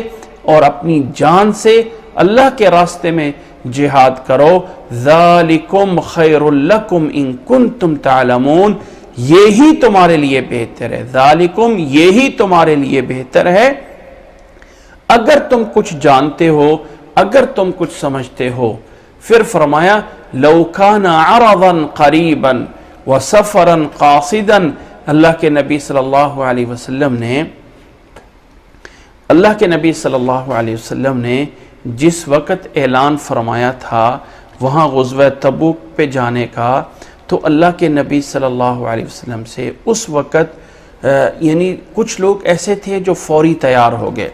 اور اپنی جان سے اللہ کے راستے میں جہاد کرو۔ ذَلِكُمْ خَيْرٌ لَكُمْ إِن كُنتُمْ تَعْلَمُونَ، یہی تمہارے لیے بہتر ہے۔ ذالکم، یہی تمہارے لیے بہتر ہے اگر تم کچھ جانتے ہو، اگر تم کچھ سمجھتے ہو۔ پھر فرمایا لو کان عرضا قریبا وسفرا قاصدا، اللہ کے نبی صلی اللہ علیہ وسلم نے جس وقت اعلان فرمایا تھا وہاں غزوہ تبوک پہ جانے کا، تو اللہ کے نبی صلی اللہ علیہ وسلم سے اس وقت یعنی کچھ لوگ ایسے تھے جو فوری تیار ہو گئے،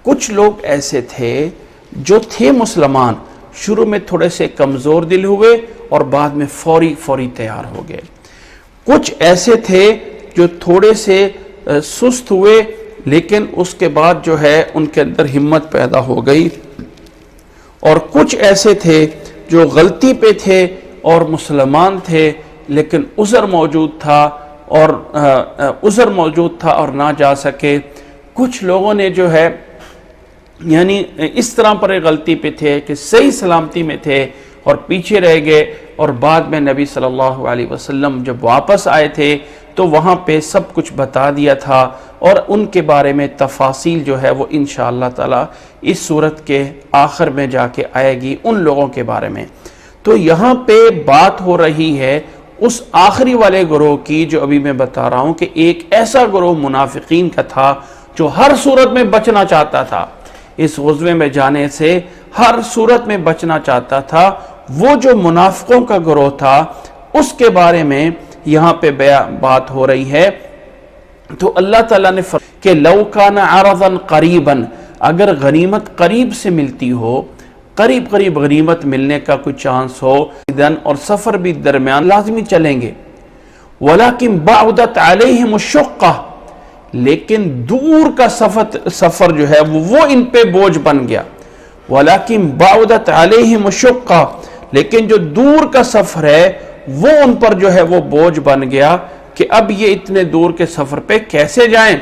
کچھ لوگ ایسے تھے جو تھے مسلمان، شروع میں تھوڑے سے کمزور دل ہوئے اور بعد میں فوری تیار ہو گئے، کچھ ایسے تھے جو تھوڑے سے سست ہوئے لیکن اس کے بعد جو ہے ان کے اندر ہمت پیدا ہو گئی، اور کچھ ایسے تھے جو غلطی پہ تھے اور مسلمان تھے لیکن عذر موجود تھا اور نہ جا سکے۔ کچھ لوگوں نے جو ہے یعنی اس طرح پر غلطی پہ تھے کہ صحیح سلامتی میں تھے اور پیچھے رہ گئے، اور بعد میں نبی صلی اللہ علیہ وسلم جب واپس آئے تھے تو وہاں پہ سب کچھ بتا دیا تھا، اور ان کے بارے میں تفاصیل جو ہے وہ انشاءاللہ تعالی اس سورت کے آخر میں جا کے آئے گی ان لوگوں کے بارے میں۔ تو یہاں پہ بات ہو رہی ہے اس آخری والے گروہ کی جو ابھی میں بتا رہا ہوں کہ ایک ایسا گروہ منافقین کا تھا جو ہر صورت میں بچنا چاہتا تھا، اس غزوے میں جانے سے ہر صورت میں بچنا چاہتا تھا، وہ جو منافقوں کا گروہ تھا اس کے بارے میں یہاں پہ بات ہو رہی ہے۔ تو اللہ تعالیٰ نے فرمایا کہ لو کان عرضا قریبا، اگر غنیمت قریب سے ملتی ہو، قریب غنیمت ملنے کا کوئی چانس ہو، اور سفر بھی درمیان لازمی چلیں گے، ولیکن بعدت علیہم الشقہ، لیکن دور کا سفر جو ہے وہ ان پہ بوجھ بن گیا، ولیکن بعدت علیہم الشقہ، لیکن جو دور کا سفر ہے وہ ان پر جو ہے وہ بوجھ بن گیا کہ اب یہ اتنے دور کے سفر پہ کیسے جائیں۔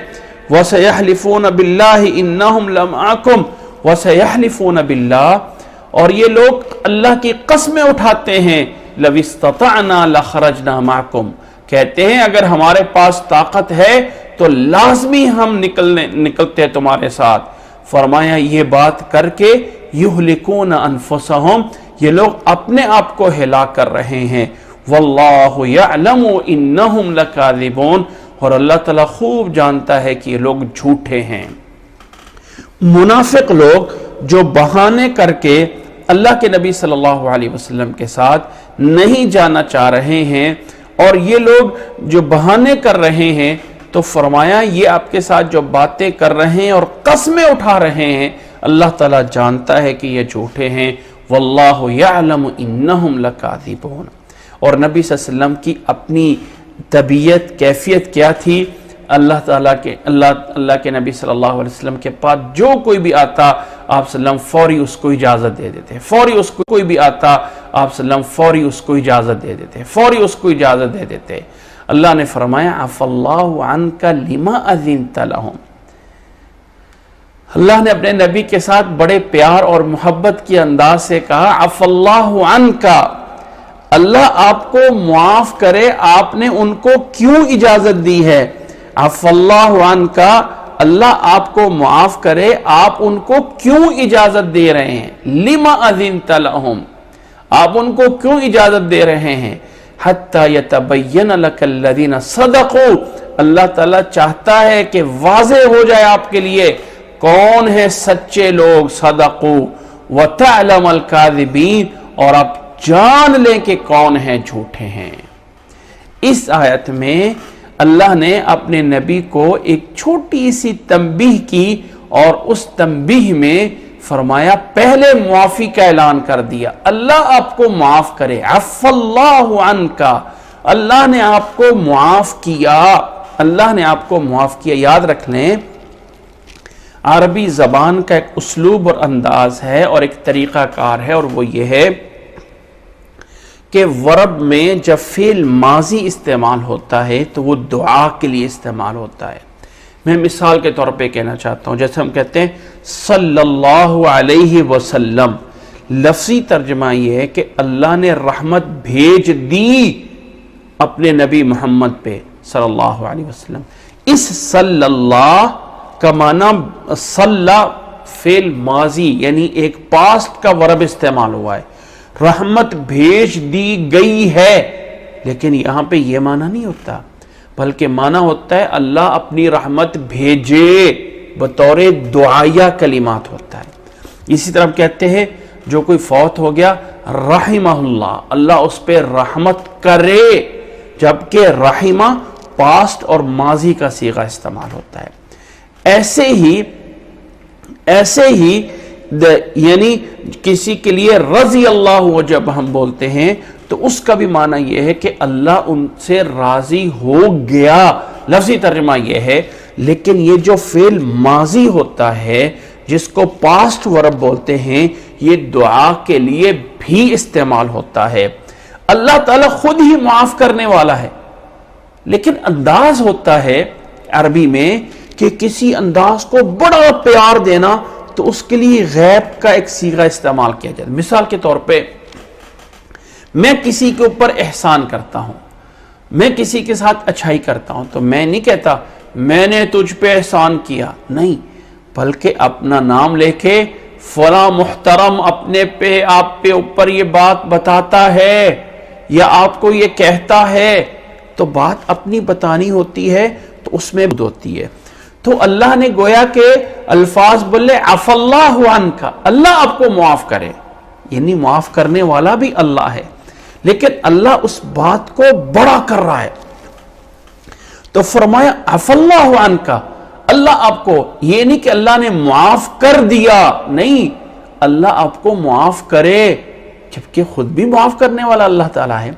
وَسَيَحْلِفُونَ بِاللَّهِ إِنَّهُمْ لَمَعَكُمْ وَسَيَحْلِفُونَ بِاللَّهِ، اور یہ لوگ اللہ کی قسمیں اٹھاتے ہیں، لَوِ اسْتَطَعْنَا لَخَرَجْنَا مَعَكُمْ، کہتے ہیں اگر ہمارے پاس طاقت ہے تو لازمی ہم نکلتے تمہارے ساتھ۔ فرمایا یہ بات کر کے یہلکون انفسہم، یہ لوگ اپنے آپ کو ہلاک کر رہے ہیں۔ واللہ یعلم انہم لکاذبون، اور اللہ تعالیٰ خوب جانتا ہے کہ یہ لوگ جھوٹے ہیں۔ منافق لوگ جو بہانے کر کے اللہ کے نبی صلی اللہ علیہ وسلم کے ساتھ نہیں جانا چاہ رہے ہیں، اور یہ لوگ جو بہانے کر رہے ہیں، تو فرمایا یہ آپ کے ساتھ جو باتیں کر رہے ہیں اور قسمیں اٹھا رہے ہیں، اللہ تعالیٰ جانتا ہے کہ یہ جھوٹے ہیں۔ واللہ یعلم انہم لکاذبون، اور نبی صلی اللہ علیہ وسلم کی اپنی طبیعت کیفیت کیا تھی؟ اللہ کے نبی صلی اللہ علیہ وسلم کے پاس جو کوئی بھی آتا آپ صلی اللہ علیہ وسلم فوری اس کو اجازت دے دیتے، فوری اس کو کوئی بھی آتا آپ صلی اللہ علیہ وسلم فوری اس کو اجازت دے دیتے، فوری اس کو اجازت دے دیتے۔ اللہ نے فرمایا عفا اللہ عنک لما اذنت لہم، اللہ نے اپنے نبی کے ساتھ بڑے پیار اور محبت کے انداز سے کہا عفا اللہ عنکا، اللہ آپ کو معاف کرے، آپ نے ان کو کیوں اجازت دی ہے؟ عفا اللہ عنکا، اللہ آپ کو معاف کرے، آپ ان کو کیوں اجازت دے رہے ہیں؟ لما اذنت لہم، آپ ان کو کیوں اجازت دے رہے ہیں؟ حتی یتبین لک الذین صدقوا، اللہ تعالیٰ چاہتا ہے کہ واضح ہو جائے آپ کے لیے کون ہے سچے لوگ، صدقوا وتعلم الکاذبین، اور آپ جان لیں کہ کون ہیں جھوٹے ہیں۔ اس آیت میں اللہ نے اپنے نبی کو ایک چھوٹی سی تنبیہ کی، اور اس تنبیہ میں فرمایا پہلے معافی کا اعلان کر دیا، اللہ آپ کو معاف کرے، عفا اللہ عنکا، اللہ نے آپ کو معاف کیا، اللہ نے آپ کو معاف کیا۔ یاد رکھ لیں عربی زبان کا ایک اسلوب اور انداز ہے اور ایک طریقہ کار ہے، اور وہ یہ ہے کہ ورب میں جب فعل ماضی استعمال ہوتا ہے تو وہ دعا کے لیے استعمال ہوتا ہے۔ میں مثال کے طور پہ کہنا چاہتا ہوں، جیسے ہم کہتے ہیں صلی اللہ علیہ وسلم، لفظی ترجمہ یہ ہے کہ اللہ نے رحمت بھیج دی اپنے نبی محمد پہ صلی اللہ علیہ وسلم۔ اس صلی اللہ کا معنی صلی فعل ماضی یعنی ایک پاسٹ کا ورب استعمال ہوا ہے، رحمت بھیج دی گئی ہے، لیکن یہاں پہ یہ معنی نہیں ہوتا، بلکہ معنی ہوتا ہے اللہ اپنی رحمت بھیجے، بطور دعائیہ کلمات ہوتا ہے۔ اسی طرح کہتے ہیں جو کوئی فوت ہو گیا رحمہ اللہ، اللہ اس پہ رحمت کرے، جبکہ رحمہ پاسٹ اور ماضی کا صیغہ استعمال ہوتا ہے۔ ایسے ہی یعنی کسی کے لیے رضی اللہ ہو جب ہم بولتے ہیں تو اس کا بھی معنی یہ ہے کہ اللہ ان سے راضی ہو گیا، لفظی ترجمہ یہ ہے۔ لیکن یہ جو فعل ماضی ہوتا ہے جس کو پاسٹ ورب بولتے ہیں، یہ دعا کے لیے بھی استعمال ہوتا ہے۔ اللہ تعالیٰ خود ہی معاف کرنے والا ہے، لیکن انداز ہوتا ہے عربی میں کہ کسی انداز کو بڑا پیار دینا، تو اس کے لیے غیب کا ایک صیغہ استعمال کیا جاتا ہے۔ مثال کے طور پہ میں کسی کے اوپر احسان کرتا ہوں، میں کسی کے ساتھ اچھائی کرتا ہوں، تو میں نہیں کہتا میں نے تجھ پہ احسان کیا، نہیں، بلکہ اپنا نام لے کے فلاں محترم اپنے پہ آپ پہ اوپر یہ بات بتاتا ہے یا آپ کو یہ کہتا ہے، تو بات اپنی بتانی ہوتی ہے تو اس میں ہوتی ہے۔ تو اللہ نے گویا کہ الفاظ بولے عفا اللہ عنکا، اللہ آپ کو معاف کرے، یعنی معاف کرنے والا بھی اللہ ہے، لیکن اللہ اس بات کو بڑا کر رہا ہے، تو فرمایا عفا اللہ عنکا، اللہ آپ کو، یہ نہیں کہ اللہ نے معاف کر دیا، نہیں، اللہ آپ کو معاف کرے، جبکہ خود بھی معاف کرنے والا اللہ تعالیٰ ہے۔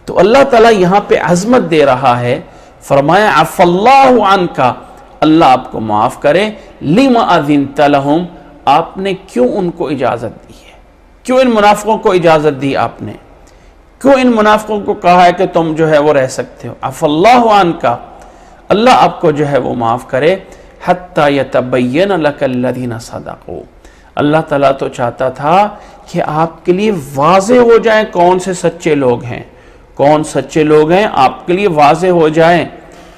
تو اللہ تعالیٰ یہاں پہ عظمت دے رہا ہے، فرمایا عفا اللہ عنکا، اللہ آپ کو معاف کرے، لما اذنت لہم، آپ نے کیوں ان کو اجازت دی ہے، کیوں ان منافقوں کو اجازت دی آپ نے، کیوں ان منافقوں کو کہا ہے کہ تم جو ہے وہ رہ سکتے ہو، عفا اللہ عنکا، اللہ آپ کو جو ہے وہ معاف کرے، حتی یتبین لک الذین صدقوا، اللہ تعالیٰ تو چاہتا تھا کہ آپ کے لیے واضح ہو جائیں کون سے سچے لوگ ہیں، کون سچے لوگ ہیں، آپ کے لیے واضح ہو جائیں۔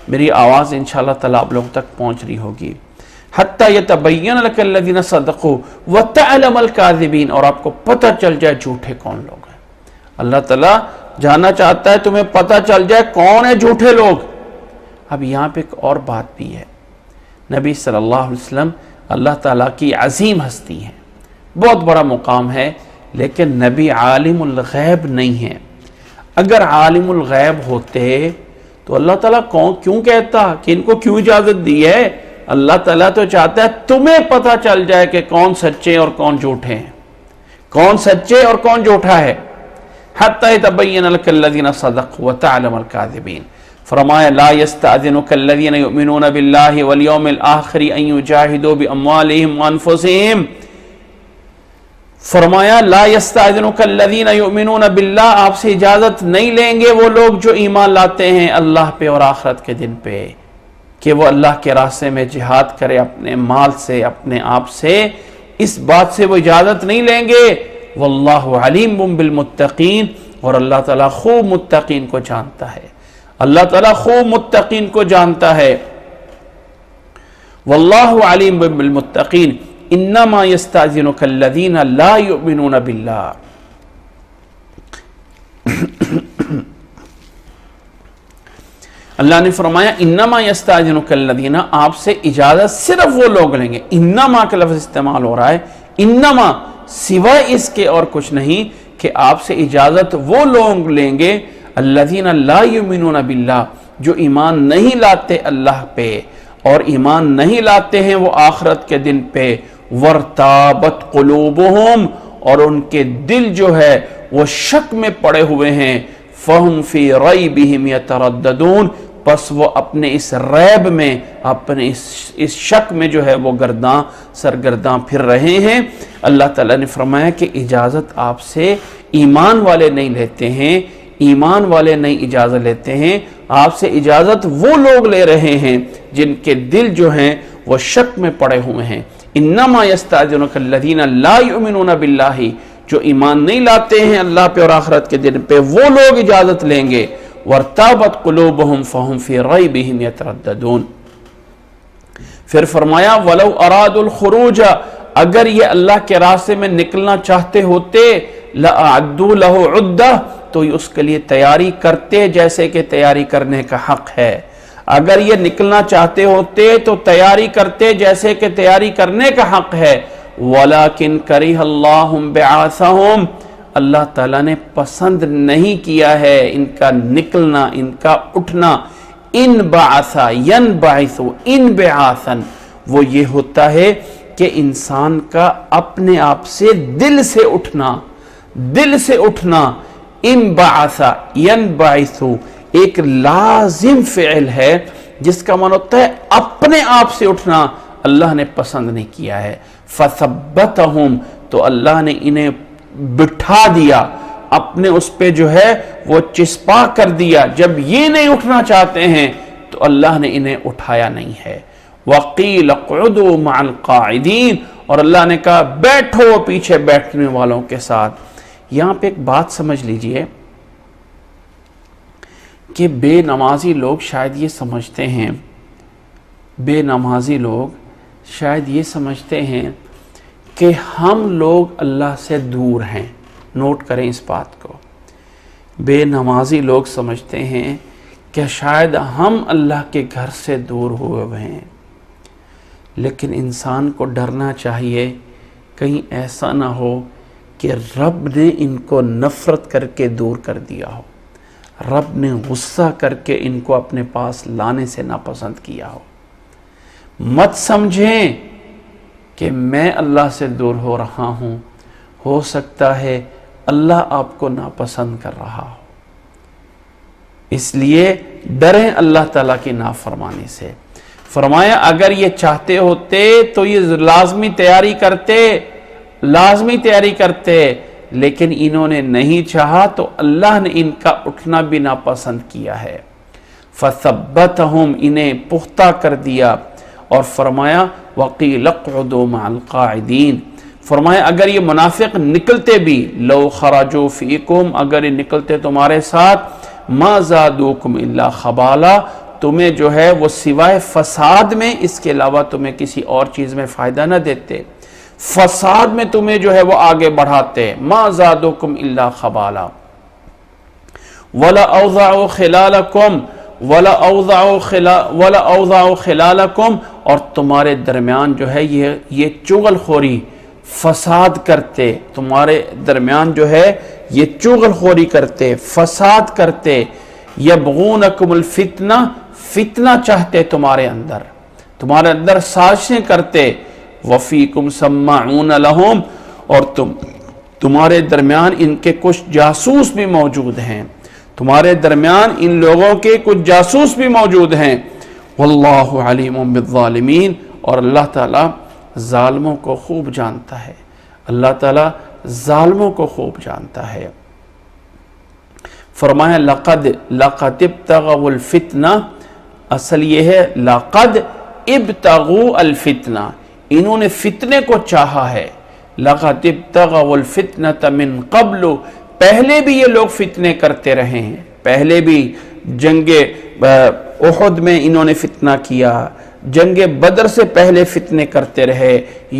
میری آواز انشاءاللہ تعالیٰ آپ لوگ تک پہنچ رہی ہوگی۔ حتی یتبین لک الذین صدقوا وتعلم الکاذبین، اور آپ کو پتہ چل جائے جھوٹے کون لوگ ہیں۔ اللہ تعالیٰ جاننا چاہتا ہے تمہیں پتہ چل جائے کون ہے جھوٹے لوگ۔ اب یہاں پہ ایک اور بات بھی ہے، نبی صلی اللہ علیہ وسلم اللہ تعالیٰ کی عظیم ہستی ہیں، بہت بڑا مقام ہے، لیکن نبی عالم الغیب نہیں ہے۔ اگر عالم الغیب ہوتے تو اللہ تعالیٰ کیوں کہتا کہ ان کو کیوں اجازت دی ہے؟ اللہ تعالیٰ تو چاہتا ہے تمہیں پتہ چل جائے کہ کون سچے اور کون جھوٹے ہیں، کون سچے اور کون جھوٹا ہے۔ حتی یتبین لک الذین صدقوا وتعلم الکاذبین، فرمایا لا یستأذنک الذین یؤمنون باللہ والیوم الآخر ان یجاہدوا باموالہم وانفسہم، فرمایا لا یستأذنک الذین یؤمنون باللہ، آپ سے اجازت نہیں لیں گے وہ لوگ جو ایمان لاتے ہیں اللہ پہ اور آخرت کے دن پہ، کہ وہ اللہ کے راستے میں جہاد کرے اپنے مال سے، اپنے آپ سے، اس بات سے وہ اجازت نہیں لیں گے۔ واللہ علیم بالمتقین، اور اللہ تعالیٰ خوب متقین کو جانتا ہے، اللہ تعالیٰ خوب متقین کو جانتا ہے۔ واللہ علیم بالمتقین انما یستأذنک الذین لا یؤمنون باللہ۔ اللہ نے فرمایا انما یستأذنک الذین، آپ سے اجازت صرف وہ لوگ لیں گے۔ انما کا لفظ استعمال ہو رہا ہے، انما سوائے اس کے اور کچھ نہیں، کہ آپ سے اجازت وہ لوگ لیں گے الذین لا یؤمنون باللہ، جو ایمان نہیں لاتے اللہ پہ، اور ایمان نہیں لاتے ہیں وہ آخرت کے دن پہ، وارتابت قلوبہم، اور ان کے دل جو ہے وہ شک میں پڑے ہوئے ہیں، فہم فی ریبہم یترددون، پس وہ اپنے اس ریب میں، اپنے اس شک میں جو ہے وہ سرگرداں پھر رہے ہیں۔ اللہ تعالیٰ نے فرمایا کہ اجازت آپ سے ایمان والے نہیں لیتے ہیں، ایمان والے نہیں اجازت لیتے ہیں، آپ سے اجازت وہ لوگ لے رہے ہیں جن کے دل جو ہیں وہ شک میں پڑے ہوئے ہیں۔ انما یستأذنک الذین لا یؤمنون باللہ، جو ایمان نہیں لاتے ہیں اللہ پہ اور آخرت کے دن پہ، وہ لوگ اجازت لیں گے۔ وارتابت قلوبہم فہم فی ریبہم یترددون۔ پھر فرمایا ولو ارادوا الخروج، اگر یہ اللہ کے راستے میں نکلنا چاہتے ہوتے، لأعدوا لہ عدہ، تو اس کے لیے تیاری کرتے جیسے کہ تیاری کرنے کا حق ہے۔ اگر یہ نکلنا چاہتے ہوتے تو تیاری کرتے جیسے کہ تیاری کرنے کا حق ہے۔ وَلَكِنْ كَرِهَ اللَّهُمْ بِعَاثَهُمْ، اللہ تعالیٰ نے پسند نہیں کیا ہے ان کا نکلنا، ان کا اٹھنا۔ ان بعثا ینبعث انبعاثا، وہ یہ ہوتا ہے کہ انسان کا اپنے آپ سے دل سے اٹھنا، دل سے اٹھنا۔ انبعث ینبعث ایک لازم فعل ہے جس کا معنی ہوتا ہے اپنے آپ سے اٹھنا، اللہ نے پسند نہیں کیا ہے۔ فثبتہم، تو اللہ نے انہیں بٹھا دیا، اپنے اس پہ جو ہے وہ چسپا کر دیا۔ جب یہ نہیں اٹھنا چاہتے ہیں تو اللہ نے انہیں اٹھایا نہیں ہے۔ وَقِيلَ اقْعُدُوا مَعَ الْقَاعِدِينَ، اور اللہ نے کہا بیٹھو پیچھے بیٹھنے والوں کے ساتھ۔ یہاں پہ ایک بات سمجھ لیجئے کہ بے نمازی لوگ شاید یہ سمجھتے ہیں، بے نمازی لوگ شاید یہ سمجھتے ہیں کہ ہم لوگ اللہ سے دور ہیں۔ نوٹ کریں اس بات کو، بے نمازی لوگ سمجھتے ہیں کہ شاید ہم اللہ کے گھر سے دور ہوئے ہیں، لیکن انسان کو ڈرنا چاہیے کہیں ایسا نہ ہو کہ رب نے ان کو نفرت کر کے دور کر دیا ہو، رب نے غصہ کر کے ان کو اپنے پاس لانے سے ناپسند کیا ہو۔ مت سمجھیں کہ میں اللہ سے دور ہو رہا ہوں، ہو سکتا ہے اللہ آپ کو ناپسند کر رہا ہو، اس لیے ڈریں اللہ تعالیٰ کی نافرمانی سے۔ فرمایا اگر یہ چاہتے ہوتے تو یہ لازمی تیاری کرتے، لیکن انہوں نے نہیں چاہا تو اللہ نے ان کا اٹھنا بھی ناپسند کیا ہے۔ فثبتہم، انہیں پختہ کر دیا، اور فرمایا وَقِيلَ اقْعُدُوا مَعَ الْقَاعِدِينَ، فرمایا اگر یہ منافق نکلتے بھی، لو خرجوا فیکم، اگر یہ نکلتے تمہارے ساتھ، ما زادوکم الا خبالا، تمہیں جو ہے وہ سوائے فساد میں اس کے علاوہ تمہیں کسی اور چیز میں فائدہ نہ دیتے، فساد میں تمہیں جو ہے وہ آگے بڑھاتے۔ ما زادوکم الا خبالا ولا اوضعوا خلالکم ولا اوضعوا خلالکم، اور تمہارے درمیان جو ہے یہ چغل خوری، فساد کرتے، تمہارے درمیان جو ہے یہ چغل خوری کرتے، فساد کرتے۔ یبغونکم الفتنہ، فتنہ چاہتے تمہارے اندر سازشیں کرتے۔ وفیکم سماعون لہم، اور تمہارے درمیان ان کے کچھ جاسوس بھی موجود ہیں، تمہارے درمیان ان لوگوں کے کچھ جاسوس بھی موجود ہیں۔ واللہ علیم بالظالمین، اور اللہ تعالیٰ ظالموں کو خوب جانتا ہے، اللہ تعالیٰ ظالموں کو خوب جانتا ہے۔ فرمایا لقد ابتغوا الفتنہ، اصل یہ ہے لقد ابتغوا الفتنہ، انہوں نے فتنے کو چاہا ہے. لقد ابتغوا الفتنة من قبل، پہلے بھی یہ لوگ فتنے کرتے رہے ہیں، پہلے بھی جنگ احد میں انہوں نے فتنہ کیا، جنگ بدر سے پہلے فتنے کرتے رہے،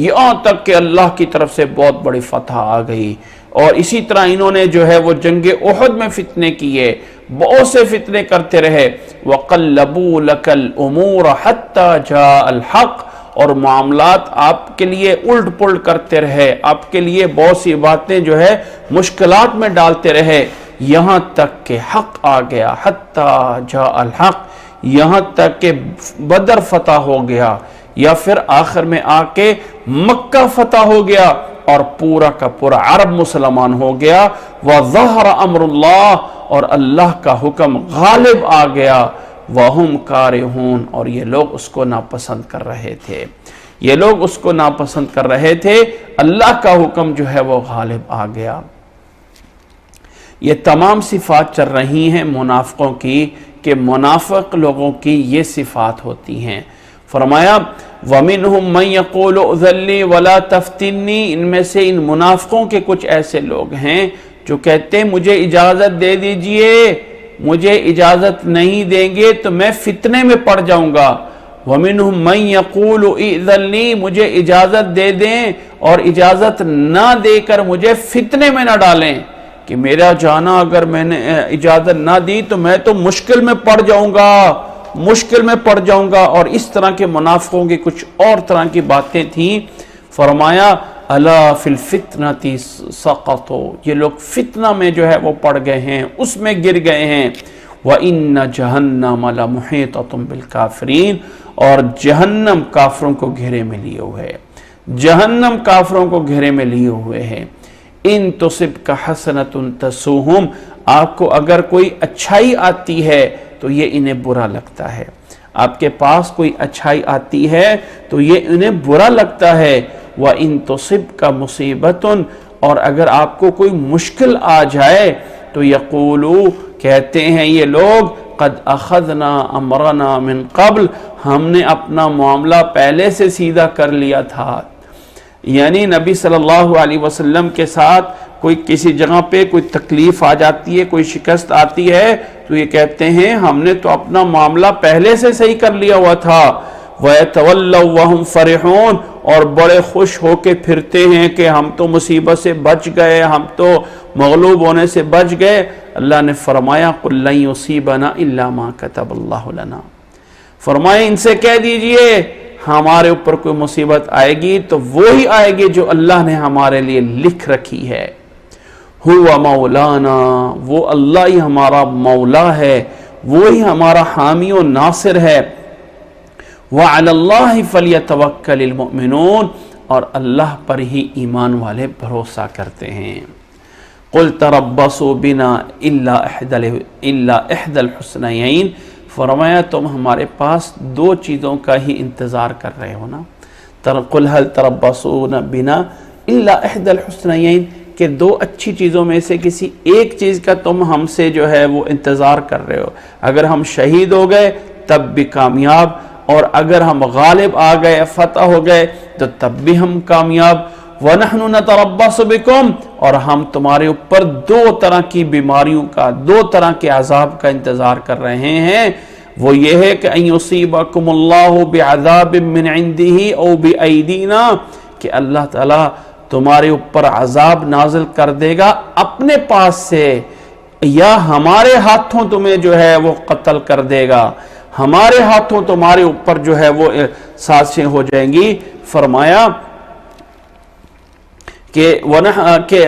یہاں تک کہ اللہ کی طرف سے بہت بڑی فتح آ گئی. اور اسی طرح انہوں نے جو ہے وہ جنگ احد میں فتنے کیے، بہت سے فتنے کرتے رہے. وَقَلَّبُوا لَكَ الْأُمُورَ حَتَّى جَاءَ الْحَقِّ، اور معاملات آپ کے لیے الٹ پلٹ کرتے رہے، آپ کے لیے بہت سی باتیں جو ہے مشکلات میں ڈالتے رہے، یہاں تک کہ حق آ گیا. حَتَّى جَاءَ الْحَقِّ، یہاں تک کہ بدر فتح ہو گیا، یا پھر آخر میں آ کے مکہ فتح ہو گیا اور پورا کا پورا عرب مسلمان ہو گیا. وَظَهَرَ أَمْرُ اللَّهِ، اور اللہ کا حکم غالب آ گیا. وَهُمْ كَارِهُونَ، اور یہ لوگ اس کو ناپسند کر رہے تھے، یہ لوگ اس کو ناپسند کر رہے تھے، اللہ کا حکم جو ہے وہ غالب آ گیا. یہ تمام صفات چل رہی ہیں منافقوں کی، کہ منافق لوگوں کی یہ صفات ہوتی ہیں. فرمایا وَمِنْهُمْ مَنْ يَقُولُ اُذَن لِّي وَلَا تَفْتِنِّي، ان میں سے ان منافقوں کے کچھ ایسے لوگ ہیں جو کہتے ہیں مجھے اجازت دے دیجئے، مجھے اجازت نہیں دیں گے تو میں فتنے میں پڑ جاؤں گا. وَمِنْهُمْ مَنْ يَقُولُ اِذَن لِّي، مجھے اجازت دے دیں اور اجازت نہ دے کر مجھے فتنے میں نہ ڈالیں، کہ میرا جانا اگر میں نے اجازت نہ دی تو میں تو مشکل میں پڑ جاؤں گا، مشکل میں پڑ جاؤں گا. اور اس طرح کے منافقوں کی کچھ اور طرح کی باتیں تھیں. فرمایا الا فی الفتنۃ سقطوا، یہ لوگ فتنہ میں جو ہے وہ پڑ گئے ہیں، اس میں گر گئے ہیں. وَإِنَّ جَهَنَّمَ لَمُحِيطَةٌ بِالْكَافِرِينَ، اور جہنم کافروں کو گھیرے میں لیے ہوئے ہے، جہنم کافروں کو گھیرے میں لیے ہوئے ہے. ان تصبک حسنۃ تسؤہم، آپ کو اگر کوئی اچھائی آتی ہے تو یہ انہیں برا لگتا ہے، آپ کے پاس کوئی اچھائی آتی ہے تو یہ انہیں برا لگتا ہے. وَإِن تُصِبْكَ مُصِيبَةٌ، اور اگر آپ کو کوئی مشکل آ جائے تو یقولو، کہتے ہیں یہ لوگ قد اخذنا امرنا من قبل، ہم نے اپنا معاملہ پہلے سے سیدھا کر لیا تھا. یعنی نبی صلی اللہ علیہ وسلم کے ساتھ کوئی کسی جگہ پہ کوئی تکلیف آ جاتی ہے، کوئی شکست آتی ہے تو یہ کہتے ہیں ہم نے تو اپنا معاملہ پہلے سے صحیح کر لیا ہوا تھا. وَيَتَوَلَّوْا وَهُمْ فَرِحُونَ، اور بڑے خوش ہو کے پھرتے ہیں کہ ہم تو مصیبت سے بچ گئے، ہم تو مغلوب ہونے سے بچ گئے. اللہ نے فرمایا قُلْ لَن يُصِيبَنَا إِلَّا مَا كَتَبَ اللَّهُ لَنَا، فرمائے ان سے کہہ دیجئے ہمارے اوپر کوئی مصیبت آئے گی تو وہی آئے گی جو اللہ نے ہمارے لیے لکھ رکھی ہے. ہوا مولانا، وہ اللہ ہی ہمارا مولا ہے، وہی ہمارا حامی و ناصر ہے. وعلی اللہ فلیتوکل المؤمنون، اور اللہ پر ہی ایمان والے بھروسہ کرتے ہیں. قل تربصوا بنا الا احدى الحسنیین، فرمایا تم ہمارے پاس دو چیزوں کا ہی انتظار کر رہے ہو نا. قل هل تربصون بنا الا احدى الحسنیین، کہ دو اچھی چیزوں میں سے کسی ایک چیز کا تم ہم سے جو ہے وہ انتظار کر رہے ہو. اگر ہم شہید ہو گئے تب بھی کامیاب، اور اگر ہم غالب آ گئے، فتح ہو گئے تو تب بھی ہم کامیاب. وَنَحْنُ نَتَرَبَّصُ بِكُمْ، اور ہم تمہارے اوپر دو طرح کی بیماریوں کا، دو طرح کے عذاب کا انتظار کر رہے ہیں. وہ یہ ہے کہ أَن يُصِيبَكُمُ اللَّهُ بِعَذَابٍ مِّنْ عِنْدِهِ أَوْ بِأَيْدِينَا، کہ اللہ تعالیٰ تمہارے اوپر عذاب نازل کر دے گا اپنے پاس سے، یا ہمارے ہاتھوں تمہیں جو ہے وہ قتل کر دے گا، ہمارے ہاتھوں تمہارے اوپر جو ہے وہ سازشیں ہو جائیں گی. فرمایا کہ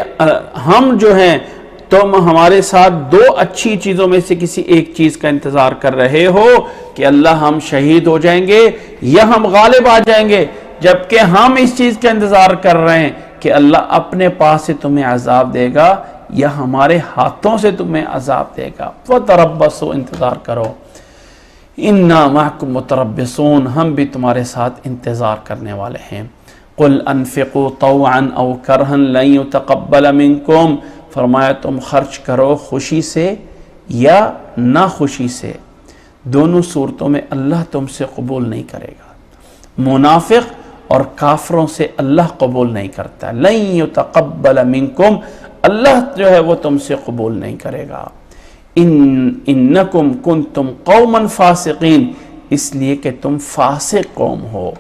ہم جو ہیں تم ہمارے ساتھ دو اچھی چیزوں میں سے کسی ایک چیز کا انتظار کر رہے ہو، کہ اللہ ہم شہید ہو جائیں گے یا ہم غالب آ جائیں گے، جبکہ ہم اس چیز کا انتظار کر رہے ہیں کہ اللہ اپنے پاس سے تمہیں عذاب دے گا یا ہمارے ہاتھوں سے تمہیں عذاب دے گا. وَتَرَبَّصُوا، انتظار کرو. اِنَّا مَعَكُمْ مُتَرَبِّصُونَ، ہم بھی تمہارے ساتھ انتظار کرنے والے ہیں. قُلْ أَنفِقُوا طَوْعًا أَوْ كَرْهًا لَن يُتَقَبَّلَ مِنْكُمْ، فرمایا تم خرچ کرو خوشی سے یا ناخوشی سے دونوں صورتوں میں اللہ تم سے قبول نہیں کرے گا. منافق اور کافروں سے اللہ قبول نہیں کرتا. لن یتقبل منکم، اللہ جو ہے وہ تم سے قبول نہیں کرے گا. انکم کنتم قوما فاسقین، اس لیے کہ تم فاسق قوم ہو،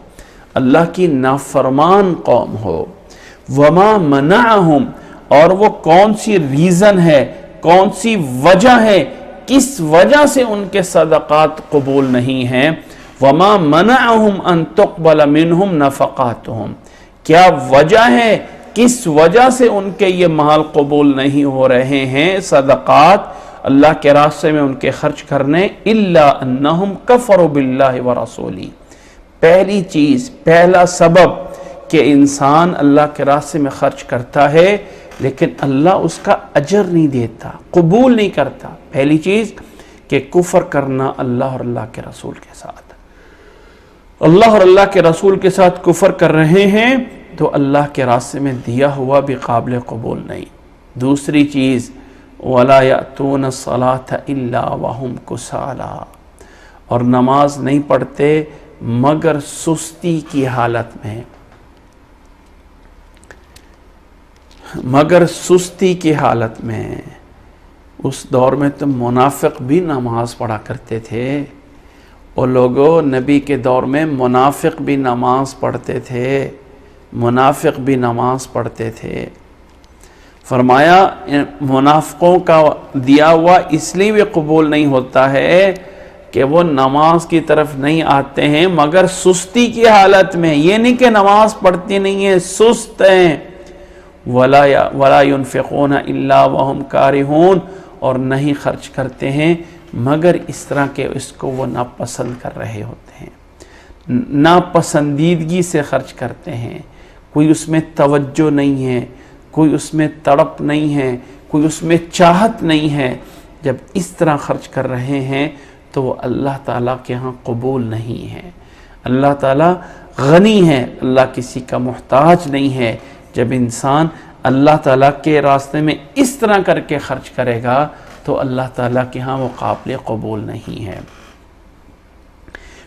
اللہ کی نافرمان قوم ہو. وما منعہم، اور وہ کون سی ریزن ہے، کون سی وجہ ہے، کس وجہ سے ان کے صدقات قبول نہیں ہیں. وما منعہم ان تقبل منہم نفقاتہم، کیا وجہ ہے، کس وجہ سے ان کے یہ مال قبول نہیں ہو رہے ہیں، صدقات اللہ کے راستے میں ان کے خرچ کرنے. الا انہم کفروا باللہ ورسولہ، پہلی چیز، پہلا سبب کہ انسان اللہ کے راستے میں خرچ کرتا ہے لیکن اللہ اس کا اجر نہیں دیتا، قبول نہیں کرتا. پہلی چیز کہ کفر کرنا اللہ اور اللہ کے رسول کے ساتھ. اللہ اور اللہ کے رسول کے ساتھ کفر کر رہے ہیں تو اللہ کے راستے میں دیا ہوا بھی قابل قبول نہیں. دوسری چیز وَلَا يَأْتُونَ الصَّلَاةَ إِلَّا وَهُمْ كُسَالَىٰ، اور نماز نہیں پڑھتے مگر سستی کی حالت میں، مگر سستی کی حالت میں. اس دور میں تو منافق بھی نماز پڑھا کرتے تھے. اور لوگوں، نبی کے دور میں منافق بھی نماز پڑھتے تھے، منافق بھی نماز پڑھتے تھے. فرمایا منافقوں کا دیا ہوا اس لیے بھی قبول نہیں ہوتا ہے کہ وہ نماز کی طرف نہیں آتے ہیں مگر سستی کی حالت میں. یہ نہیں کہ نماز پڑھتی نہیں ہیں، سست ہیں. وَلَا يُنْفِقُونَ إِلَّا وَهُمْ كَارِهُونَ، اور نہیں خرچ کرتے ہیں مگر اس طرح کہ اس کو وہ ناپسند کر رہے ہوتے ہیں، ناپسندیدگی سے خرچ کرتے ہیں. کوئی اس میں توجہ نہیں ہے، کوئی اس میں تڑپ نہیں ہے، کوئی اس میں چاہت نہیں ہے. جب اس طرح خرچ کر رہے ہیں تو وہ اللہ تعالیٰ کے ہاں قبول نہیں ہے. اللہ تعالیٰ غنی ہے، اللہ کسی کا محتاج نہیں ہے. جب انسان اللہ تعالیٰ کے راستے میں اس طرح کر کے خرچ کرے گا تو اللہ تعالیٰ کے ہاں وہ قابل قبول نہیں ہے.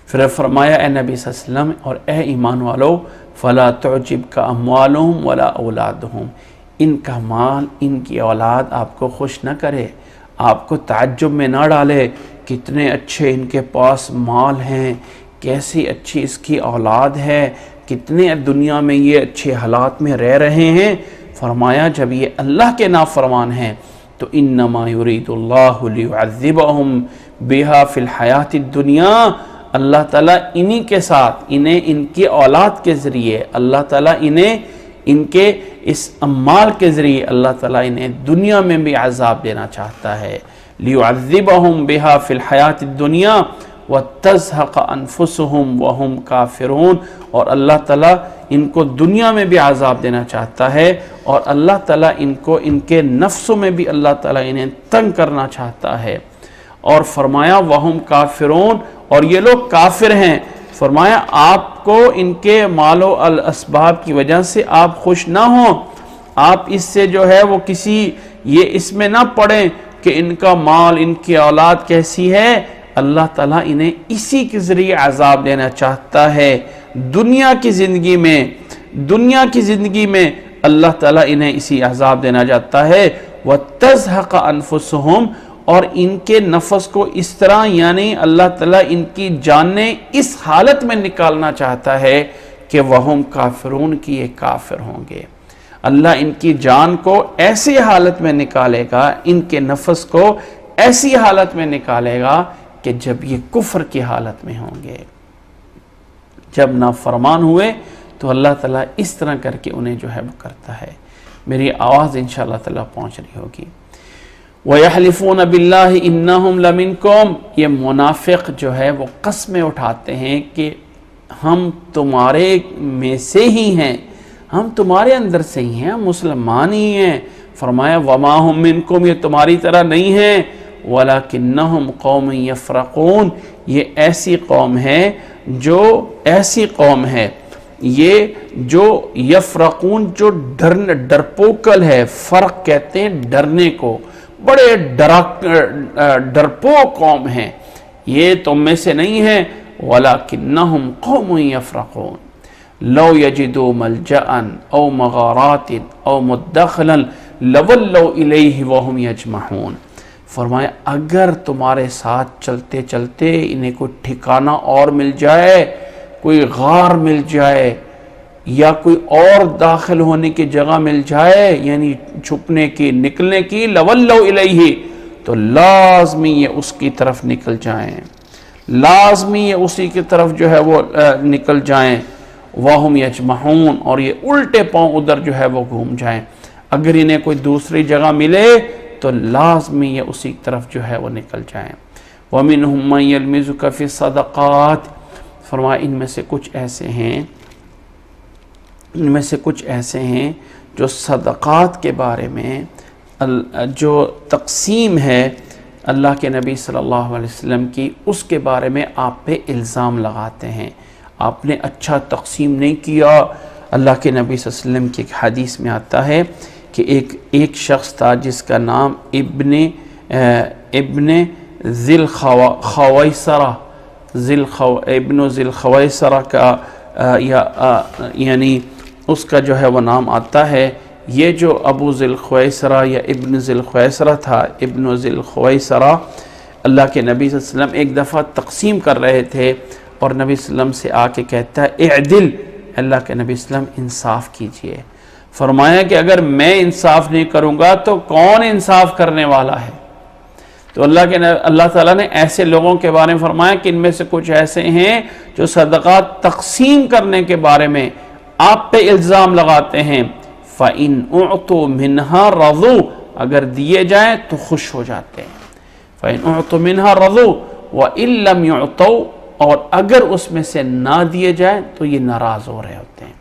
پھر فرمایا اے نبی صلی اللہ علیہ وسلم اور اے ایمان والو، فَلَا تُعْجِبْكَ أَمْوَالُهُمْ وَلَا أَوْلَادُهُمْ، ان کا مال، ان کی اولاد آپ کو خوش نہ کرے، آپ کو تعجب میں نہ ڈالے. کتنے اچھے ان کے پاس مال ہیں، کیسی اچھی اس کی اولاد ہے، کتنے دنیا میں یہ اچھے حالات میں رہ رہے ہیں. فرمایا جب یہ اللہ کے نافرمان ہیں تو انما یرید اللہ لیعذبہم بہا فی الحیات الدنیا، اللہ تعالیٰ انہی کے ساتھ، انہیں ان کی اولاد کے ذریعے اللہ تعالیٰ انہیں ان کے اس اموال کے ذریعے اللہ تعالیٰ انہیں دنیا میں بھی عذاب دینا چاہتا ہے. لیعذبہم بہا فی الحیات الدنیا وَتَزْهَقَ أَنفُسُهُمْ وَهُمْ كَافِرُونَ، اور اللہ تعالیٰ ان کو دنیا میں بھی عذاب دینا چاہتا ہے اور اللہ تعالیٰ ان کو ان کے نفسوں میں بھی اللہ تعالیٰ انہیں تنگ کرنا چاہتا ہے. اور فرمایا وَهُمْ كَافِرُونَ، اور یہ لوگ کافر ہیں. فرمایا آپ کو ان کے مال و الاسباب کی وجہ سے آپ خوش نہ ہوں، آپ اس سے جو ہے وہ کسی یہ اس میں نہ پڑیں کہ ان کا مال، ان کی اولاد کیسی ہے. اللہ تعالیٰ انہیں اسی کے ذریعے عذاب دینا چاہتا ہے دنیا کی زندگی میں. دنیا کی زندگی میں اللہ تعالیٰ انہیں اسی عذاب دینا چاہتا ہے. وَتَزْهَقَ أَنفُسُهُمْ، اور ان کے نفس کو اس طرح، یعنی اللہ تعالیٰ ان کی جانیں اس حالت میں نکالنا چاہتا ہے کہ وَهُمْ كَافِرُونَ، کی یہ کافر ہوں گے. اللہ ان کی جان کو ایسی حالت میں نکالے گا، ان کے نفس کو ایسی حالت میں نکالے گا کہ جب یہ کفر کی حالت میں ہوں گے. جب نافرمان ہوئے تو اللہ تعالیٰ اس طرح کر کے انہیں جو ہے وہ کرتا ہے. میری آواز انشاءاللہ تعالیٰ پہنچ رہی ہوگی. وَيَحْلِفُونَ بِاللَّهِ إِنَّهُمْ لَمِنْكُمْ، یہ منافق جو ہے وہ قسمیں اٹھاتے ہیں کہ ہم تمہارے میں سے ہی ہیں، ہم تمہارے اندر سے ہی ہیں، ہم مسلمان ہی ہیں. فرمایا وَمَا هُمْ مِنْكُمْ، یہ تمہاری طرح نہیں ہیں. وَلَكِنَّهُمْ قَوْمٌ يَفْرَقُونَ، یہ ایسی قوم ہے جو ایسی قوم ہے یہ جو یفرقون، جو ڈرپوکل ہے. فرق کہتے ہیں ڈرنے کو، بڑے ڈرپوک قوم ہیں. یہ تم میں سے نہیں ہے، وَلَكِنَّهُمْ قَوْمٌ يَفْرَقُونَ لَوْ يَجِدُوا مَلْجَأً أَوْ مَغَارَاتٍ أَوْ مُدَّخَلًا لَوَلَّوْا إِلَيْهِ وَهُمْ يَجْمَحُونَ۔ فرمایا اگر تمہارے ساتھ چلتے چلتے انہیں کوئی ٹھکانہ اور مل جائے، کوئی غار مل جائے یا کوئی اور داخل ہونے کی جگہ مل جائے، یعنی چھپنے کی، نکلنے کی، لَوَلَّوْا إِلَيْهِ تو لازمی یہ اس کی طرف نکل جائیں، لازمی یہ اسی کی طرف جو ہے وہ نکل جائیں، وَهُمْ يَجْمَحُونَ اور یہ الٹے پاؤں ادھر جو ہے وہ گھوم جائیں۔ اگر انہیں کوئی دوسری جگہ ملے تو لازمی یہ اسی طرف جو ہے وہ نکل جائیں۔ وَمِنْهُمْ مَنْ يَلْمِزُكَ فِي الصَّدَقَاتِ فرمایا ان میں سے کچھ ایسے ہیں جو صدقات کے بارے میں جو تقسیم ہے اللہ کے نبی صلی اللہ علیہ وسلم کی، اس کے بارے میں آپ پہ الزام لگاتے ہیں، آپ نے اچھا تقسیم نہیں کیا۔ اللہ کے نبی صلی اللہ علیہ وسلم کی ایک حدیث میں آتا ہے کہ ایک شخص تھا جس کا نام ابن ذی الخویسرہ کا یعنی اس کا جو ہے وہ نام آتا ہے۔ یہ جو ابو ذی الخویسرہ یا ابن ذی الخویسرہ تھا، ابن ذی الخویسرہ، اللہ کے نبی صلی اللہ علیہ وسلم ایک دفعہ تقسیم کر رہے تھے اور نبی صلی اللہ علیہ وسلم سے آ کے کہتا ہے اعدل، اللہ کے نبی صلی اللہ علیہ وسلم انصاف کیجئے۔ فرمایا کہ اگر میں انصاف نہیں کروں گا تو کون انصاف کرنے والا ہے؟ تو اللہ تعالیٰ نے ایسے لوگوں کے بارے میں فرمایا کہ ان میں سے کچھ ایسے ہیں جو صدقات تقسیم کرنے کے بارے میں آپ پہ الزام لگاتے ہیں، فَإِنْ أُعْطُوا مِنْهَا رَضُوا اگر دیے جائیں تو خوش ہو جاتے ہیں، فَإِنْ أُعْطُوا مِنْهَا رَضُوا وَإِن لَّمْ يُعْطَوْا اور اگر اس میں سے نہ دیے جائیں تو یہ ناراض ہو رہے ہوتے ہیں،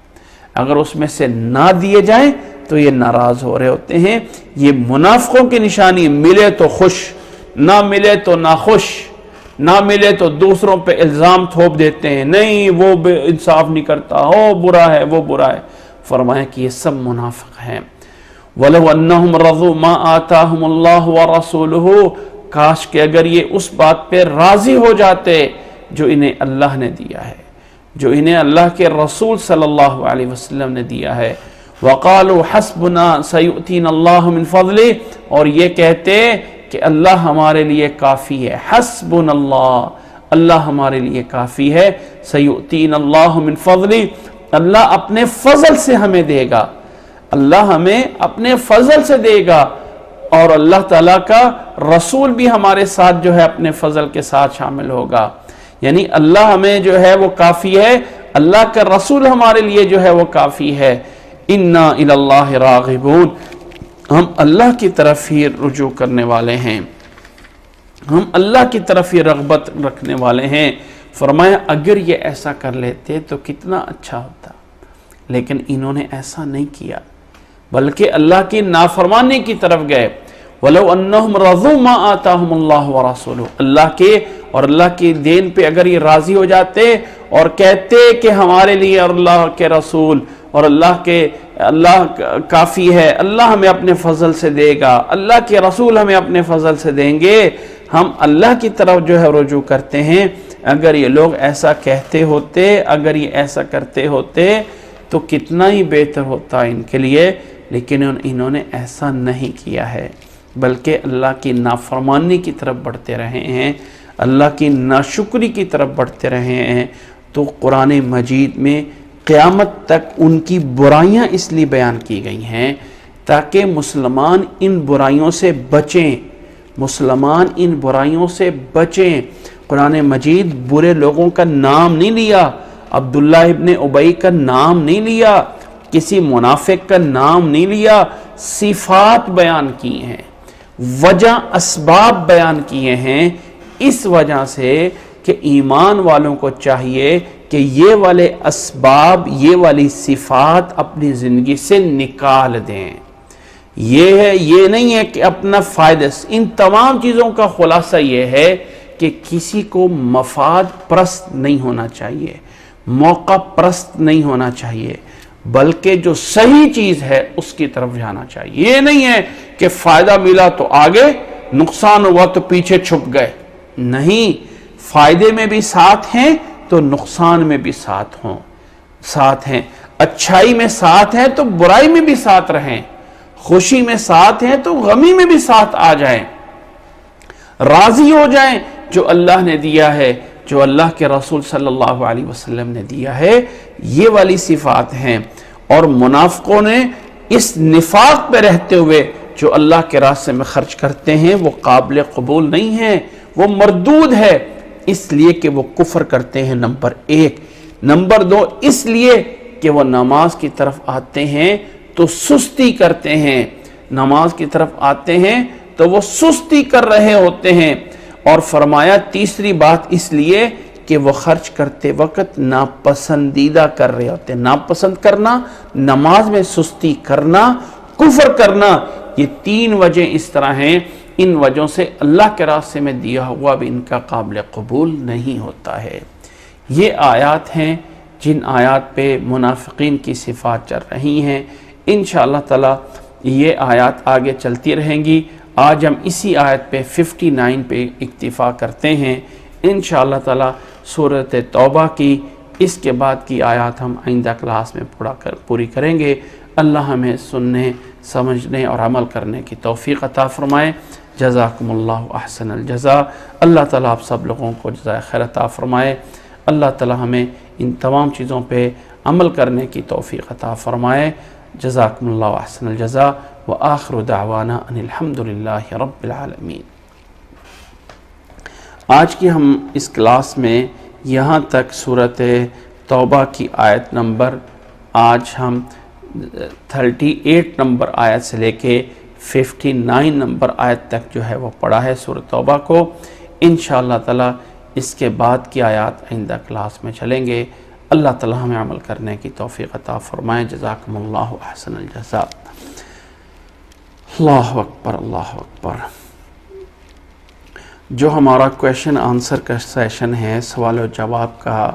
اگر اس میں سے نہ دیے جائیں تو یہ ناراض ہو رہے ہوتے ہیں۔ یہ منافقوں کی نشانی، ملے تو خوش، نہ ملے تو ناخوش، نہ ملے تو دوسروں پہ الزام تھوپ دیتے ہیں، نہیں وہ انصاف نہیں کرتا، وہ برا ہے، وہ برا ہے۔ فرمایا کہ یہ سب منافق ہیں۔ وَلَوْ أَنَّهُمْ رَضُوا مَا آتَاهُمُ اللَّهُ وَرَسُولُهُ کاش کہ اگر یہ اس بات پہ راضی ہو جاتے جو انہیں اللہ نے دیا ہے، جو انہیں اللہ کے رسول صلی اللہ علیہ وسلم نے دیا ہے۔ وَقَالُوا حَسْبُنَا سَيُؤْتِينَ اللَّهُ مِنْ فَضْلِهِ اور یہ کہتے کہ اللہ ہمارے لیے کافی ہے، حسبنا اللہ، اللہ ہمارے لیے کافی ہے، سَيُؤْتِينَ اللَّهُ مِنْ فَضْلِهِ اللہ اپنے فضل سے ہمیں دے گا، اللہ ہمیں اپنے فضل سے دے گا، اور اللہ تعالیٰ کا رسول بھی ہمارے ساتھ جو ہے اپنے فضل کے ساتھ شامل ہوگا، یعنی اللہ ہمیں جو ہے وہ کافی ہے، اللہ کا رسول ہمارے لیے جو ہے وہ کافی ہے۔ اِنَّا إِلَى اللَّهِ رَاغِبُونَ ہم اللہ کی طرف ہی رجوع کرنے والے ہیں، ہم اللہ کی طرف ہی رغبت رکھنے والے ہیں۔ فرمایا اگر یہ ایسا کر لیتے تو کتنا اچھا ہوتا، لیکن انہوں نے ایسا نہیں کیا، بلکہ اللہ کی نافرمانی کی طرف گئے۔ وَلَوْ أَنَّهُمْ رَضُوا مَا آتَاهُمُ اللَّهُ وَرَسُولُهُ اللہ کے اور اللہ کے دین پہ اگر یہ راضی ہو جاتے اور کہتے کہ ہمارے لیے اور اللہ کے رسول اور اللہ کافی ہے، اللہ ہمیں اپنے فضل سے دے گا، اللہ کے رسول ہمیں اپنے فضل سے دیں گے، ہم اللہ کی طرف جو ہے رجوع کرتے ہیں۔ اگر یہ لوگ ایسا کہتے ہوتے، اگر یہ ایسا کرتے ہوتے تو کتنا ہی بہتر ہوتا ان کے لیے، لیکن انہوں نے ایسا نہیں کیا ہے، بلکہ اللہ کی نافرمانی کی طرف بڑھتے رہے ہیں، اللہ کی ناشکری کی طرف بڑھتے رہے ہیں۔ تو قرآن مجید میں قیامت تک ان کی برائیاں اس لیے بیان کی گئی ہیں تاکہ مسلمان ان برائیوں سے بچیں، مسلمان ان برائیوں سے بچیں۔ قرآن مجید برے لوگوں کا نام نہیں لیا، عبداللہ ابن ابی کا نام نہیں لیا، کسی منافق کا نام نہیں لیا، صفات بیان کی ہیں، وجہ اسباب بیان کیے ہیں، اس وجہ سے کہ ایمان والوں کو چاہیے کہ یہ والے اسباب، یہ والی صفات اپنی زندگی سے نکال دیں۔ یہ ہے، یہ نہیں ہے کہ اپنا فائدہ، ان تمام چیزوں کا خلاصہ یہ ہے کہ کسی کو مفاد پرست نہیں ہونا چاہیے، موقع پرست نہیں ہونا چاہیے، بلکہ جو صحیح چیز ہے اس کی طرف جانا چاہیے۔ یہ نہیں ہے کہ فائدہ ملا تو آگے، نقصان ہوا تو پیچھے چھپ گئے، نہیں، فائدے میں بھی ساتھ ہیں تو نقصان میں بھی ساتھ ہیں، اچھائی میں ساتھ ہیں تو برائی میں بھی ساتھ رہیں، خوشی میں ساتھ ہیں تو غمی میں بھی ساتھ آ جائیں، راضی ہو جائیں جو اللہ نے دیا ہے، جو اللہ کے رسول صلی اللہ علیہ وسلم نے دیا ہے، یہ والی صفات ہیں۔ اور منافقوں نے اس نفاق پہ رہتے ہوئے جو اللہ کے راستے میں خرچ کرتے ہیں وہ قابل قبول نہیں ہے، وہ مردود ہے، اس لیے کہ وہ کفر کرتے ہیں نمبر 1، نمبر 2 اس لیے کہ وہ نماز کی طرف آتے ہیں تو سستی کرتے ہیں، نماز کی طرف آتے ہیں تو وہ سستی کر رہے ہوتے ہیں، اور فرمایا تیسری بات اس لیے کہ وہ خرچ کرتے وقت ناپسندیدہ کر رہے ہوتے ہیں۔ ناپسند کرنا، نماز میں سستی کرنا، کفر کرنا، یہ 3 وجہ اس طرح ہیں، ان وجہوں سے اللہ کے راستے میں دیا ہوا بھی ان کا قابل قبول نہیں ہوتا ہے۔ یہ آیات ہیں جن آیات پہ منافقین کی صفات چل رہی ہیں۔ انشاءاللہ تعالی یہ آیات آگے چلتی رہیں گی۔ آج ہم اسی آیت پہ 59 پہ اکتفا کرتے ہیں۔ انشاءاللہ تعالی سورۃ توبہ کی اس کے بعد کی آیات ہم آئندہ کلاس میں پوری کریں گے۔ اللہ ہمیں سننے، سمجھنے اور عمل کرنے کی توفیق عطا فرمائے۔ جزاکم اللہ احسن الجزا۔ اللہ تعالیٰ آپ سب لوگوں کو جزائے خیر عطا فرمائے۔ اللہ تعالیٰ ہمیں ان تمام چیزوں پہ عمل کرنے کی توفیق عطا فرمائے۔ جزاکم اللہ احسن الجزا وآخر دعوانا ان الحمدللہ رب العالمین۔ آج کی ہم اس کلاس میں یہاں تک سورۃ توبہ کی آیت نمبر، آج ہم 38 نمبر آیت سے لے کے 59 نمبر آیت تک جو ہے وہ پڑھا ہے سورۃ توبہ کو۔ انشاءاللہ تعالی اس کے بعد کی آیات آئندہ کلاس میں چلیں گے۔ اللہ تعالی ہمیں عمل کرنے کی توفیق عطا فرمائے۔ جزاکم اللہ احسن الجزا۔ اللہ اکبر، اللہ اکبر۔ جو ہمارا کویشچن آنسر کا سیشن ہے، سوال و جواب کا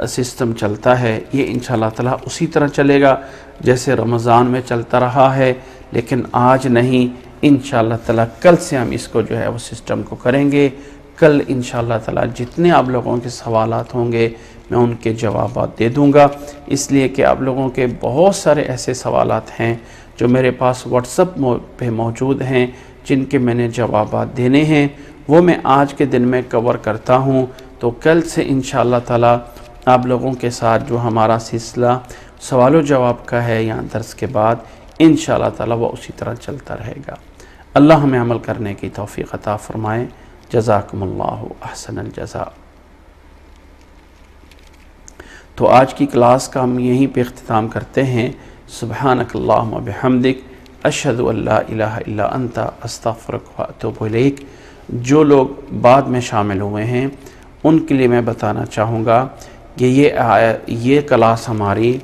سسٹم چلتا ہے، یہ انشاءاللہ تعالی اسی طرح چلے گا جیسے رمضان میں چلتا رہا ہے، لیکن آج نہیں، انشاءاللہ تعالی کل سے ہم اس کو جو ہے وہ سسٹم کو کریں گے۔ کل انشاءاللہ تعالی جتنے آپ لوگوں کے سوالات ہوں گے میں ان کے جوابات دے دوں گا، اس لیے کہ آپ لوگوں کے بہت سارے ایسے سوالات ہیں جو میرے پاس واٹس ایپ پہ موجود ہیں جن کے میں نے جوابات دینے ہیں، وہ میں آج کے دن میں کور کرتا ہوں۔ تو کل سے انشاءاللہ تعالی آپ لوگوں کے ساتھ جو ہمارا سلسلہ سوال و جواب کا ہے یہاں درس کے بعد، انشاءاللہ تعالی وہ اسی طرح چلتا رہے گا۔ اللہ ہمیں عمل کرنے کی توفیق عطا فرمائے۔ جزاکم اللہ احسن الجزا۔ تو آج کی کلاس کا ہم یہیں پہ اختتام کرتے ہیں۔ سبحانک اللہم بحمدک، اشہد ان لا الہ الا انت، استغفرک و اتوب الیک۔ جو لوگ بعد میں شامل ہوئے ہیں ان کے لیے میں بتانا چاہوں گا کہ یہ کلاس ہماری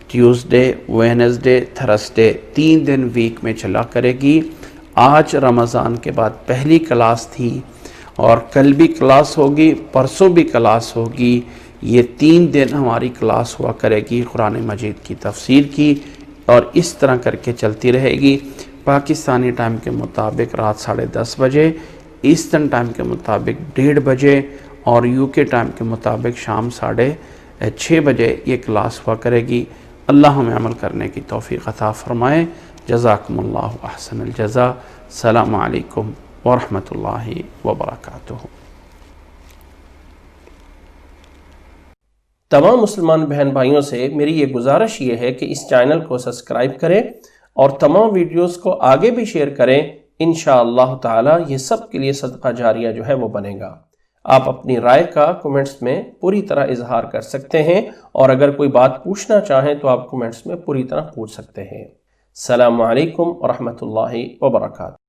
ٹیوزڈے، وینزڈے، تھرسڈے 3 دن ویک میں چلا کرے گی۔ آج رمضان کے بعد پہلی کلاس تھی اور کل بھی کلاس ہوگی، پرسوں بھی کلاس ہوگی۔ یہ 3 دن ہماری کلاس ہوا کرے گی قرآن مجید کی تفسیر کی، اور اس طرح کر کے چلتی رہے گی۔ پاکستانی ٹائم کے مطابق رات 10:30 بجے، ایسٹرن ٹائم کے مطابق 1:30 بجے، اور یو کے ٹائم کے مطابق شام 6:30 بجے یہ کلاس ہوا کرے گی۔ اللہ ہمیں عمل کرنے کی توفیق عطا فرمائے۔ جزاکم اللہ احسن الجزا۔ السلام علیکم ورحمۃ اللہ وبرکاتہ۔ تمام مسلمان بہن بھائیوں سے میری یہ گزارش یہ ہے کہ اس چینل کو سبسکرائب کریں اور تمام ویڈیوز کو آگے بھی شیئر کریں۔ انشاءاللہ تعالی یہ سب کے لیے صدقہ جاریہ جو ہے وہ بنے گا۔ آپ اپنی رائے کا کومنٹس میں پوری طرح اظہار کر سکتے ہیں، اور اگر کوئی بات پوچھنا چاہیں تو آپ کومنٹس میں پوری طرح پوچھ سکتے ہیں۔ السلام علیکم ورحمۃ اللہ وبرکاتہ۔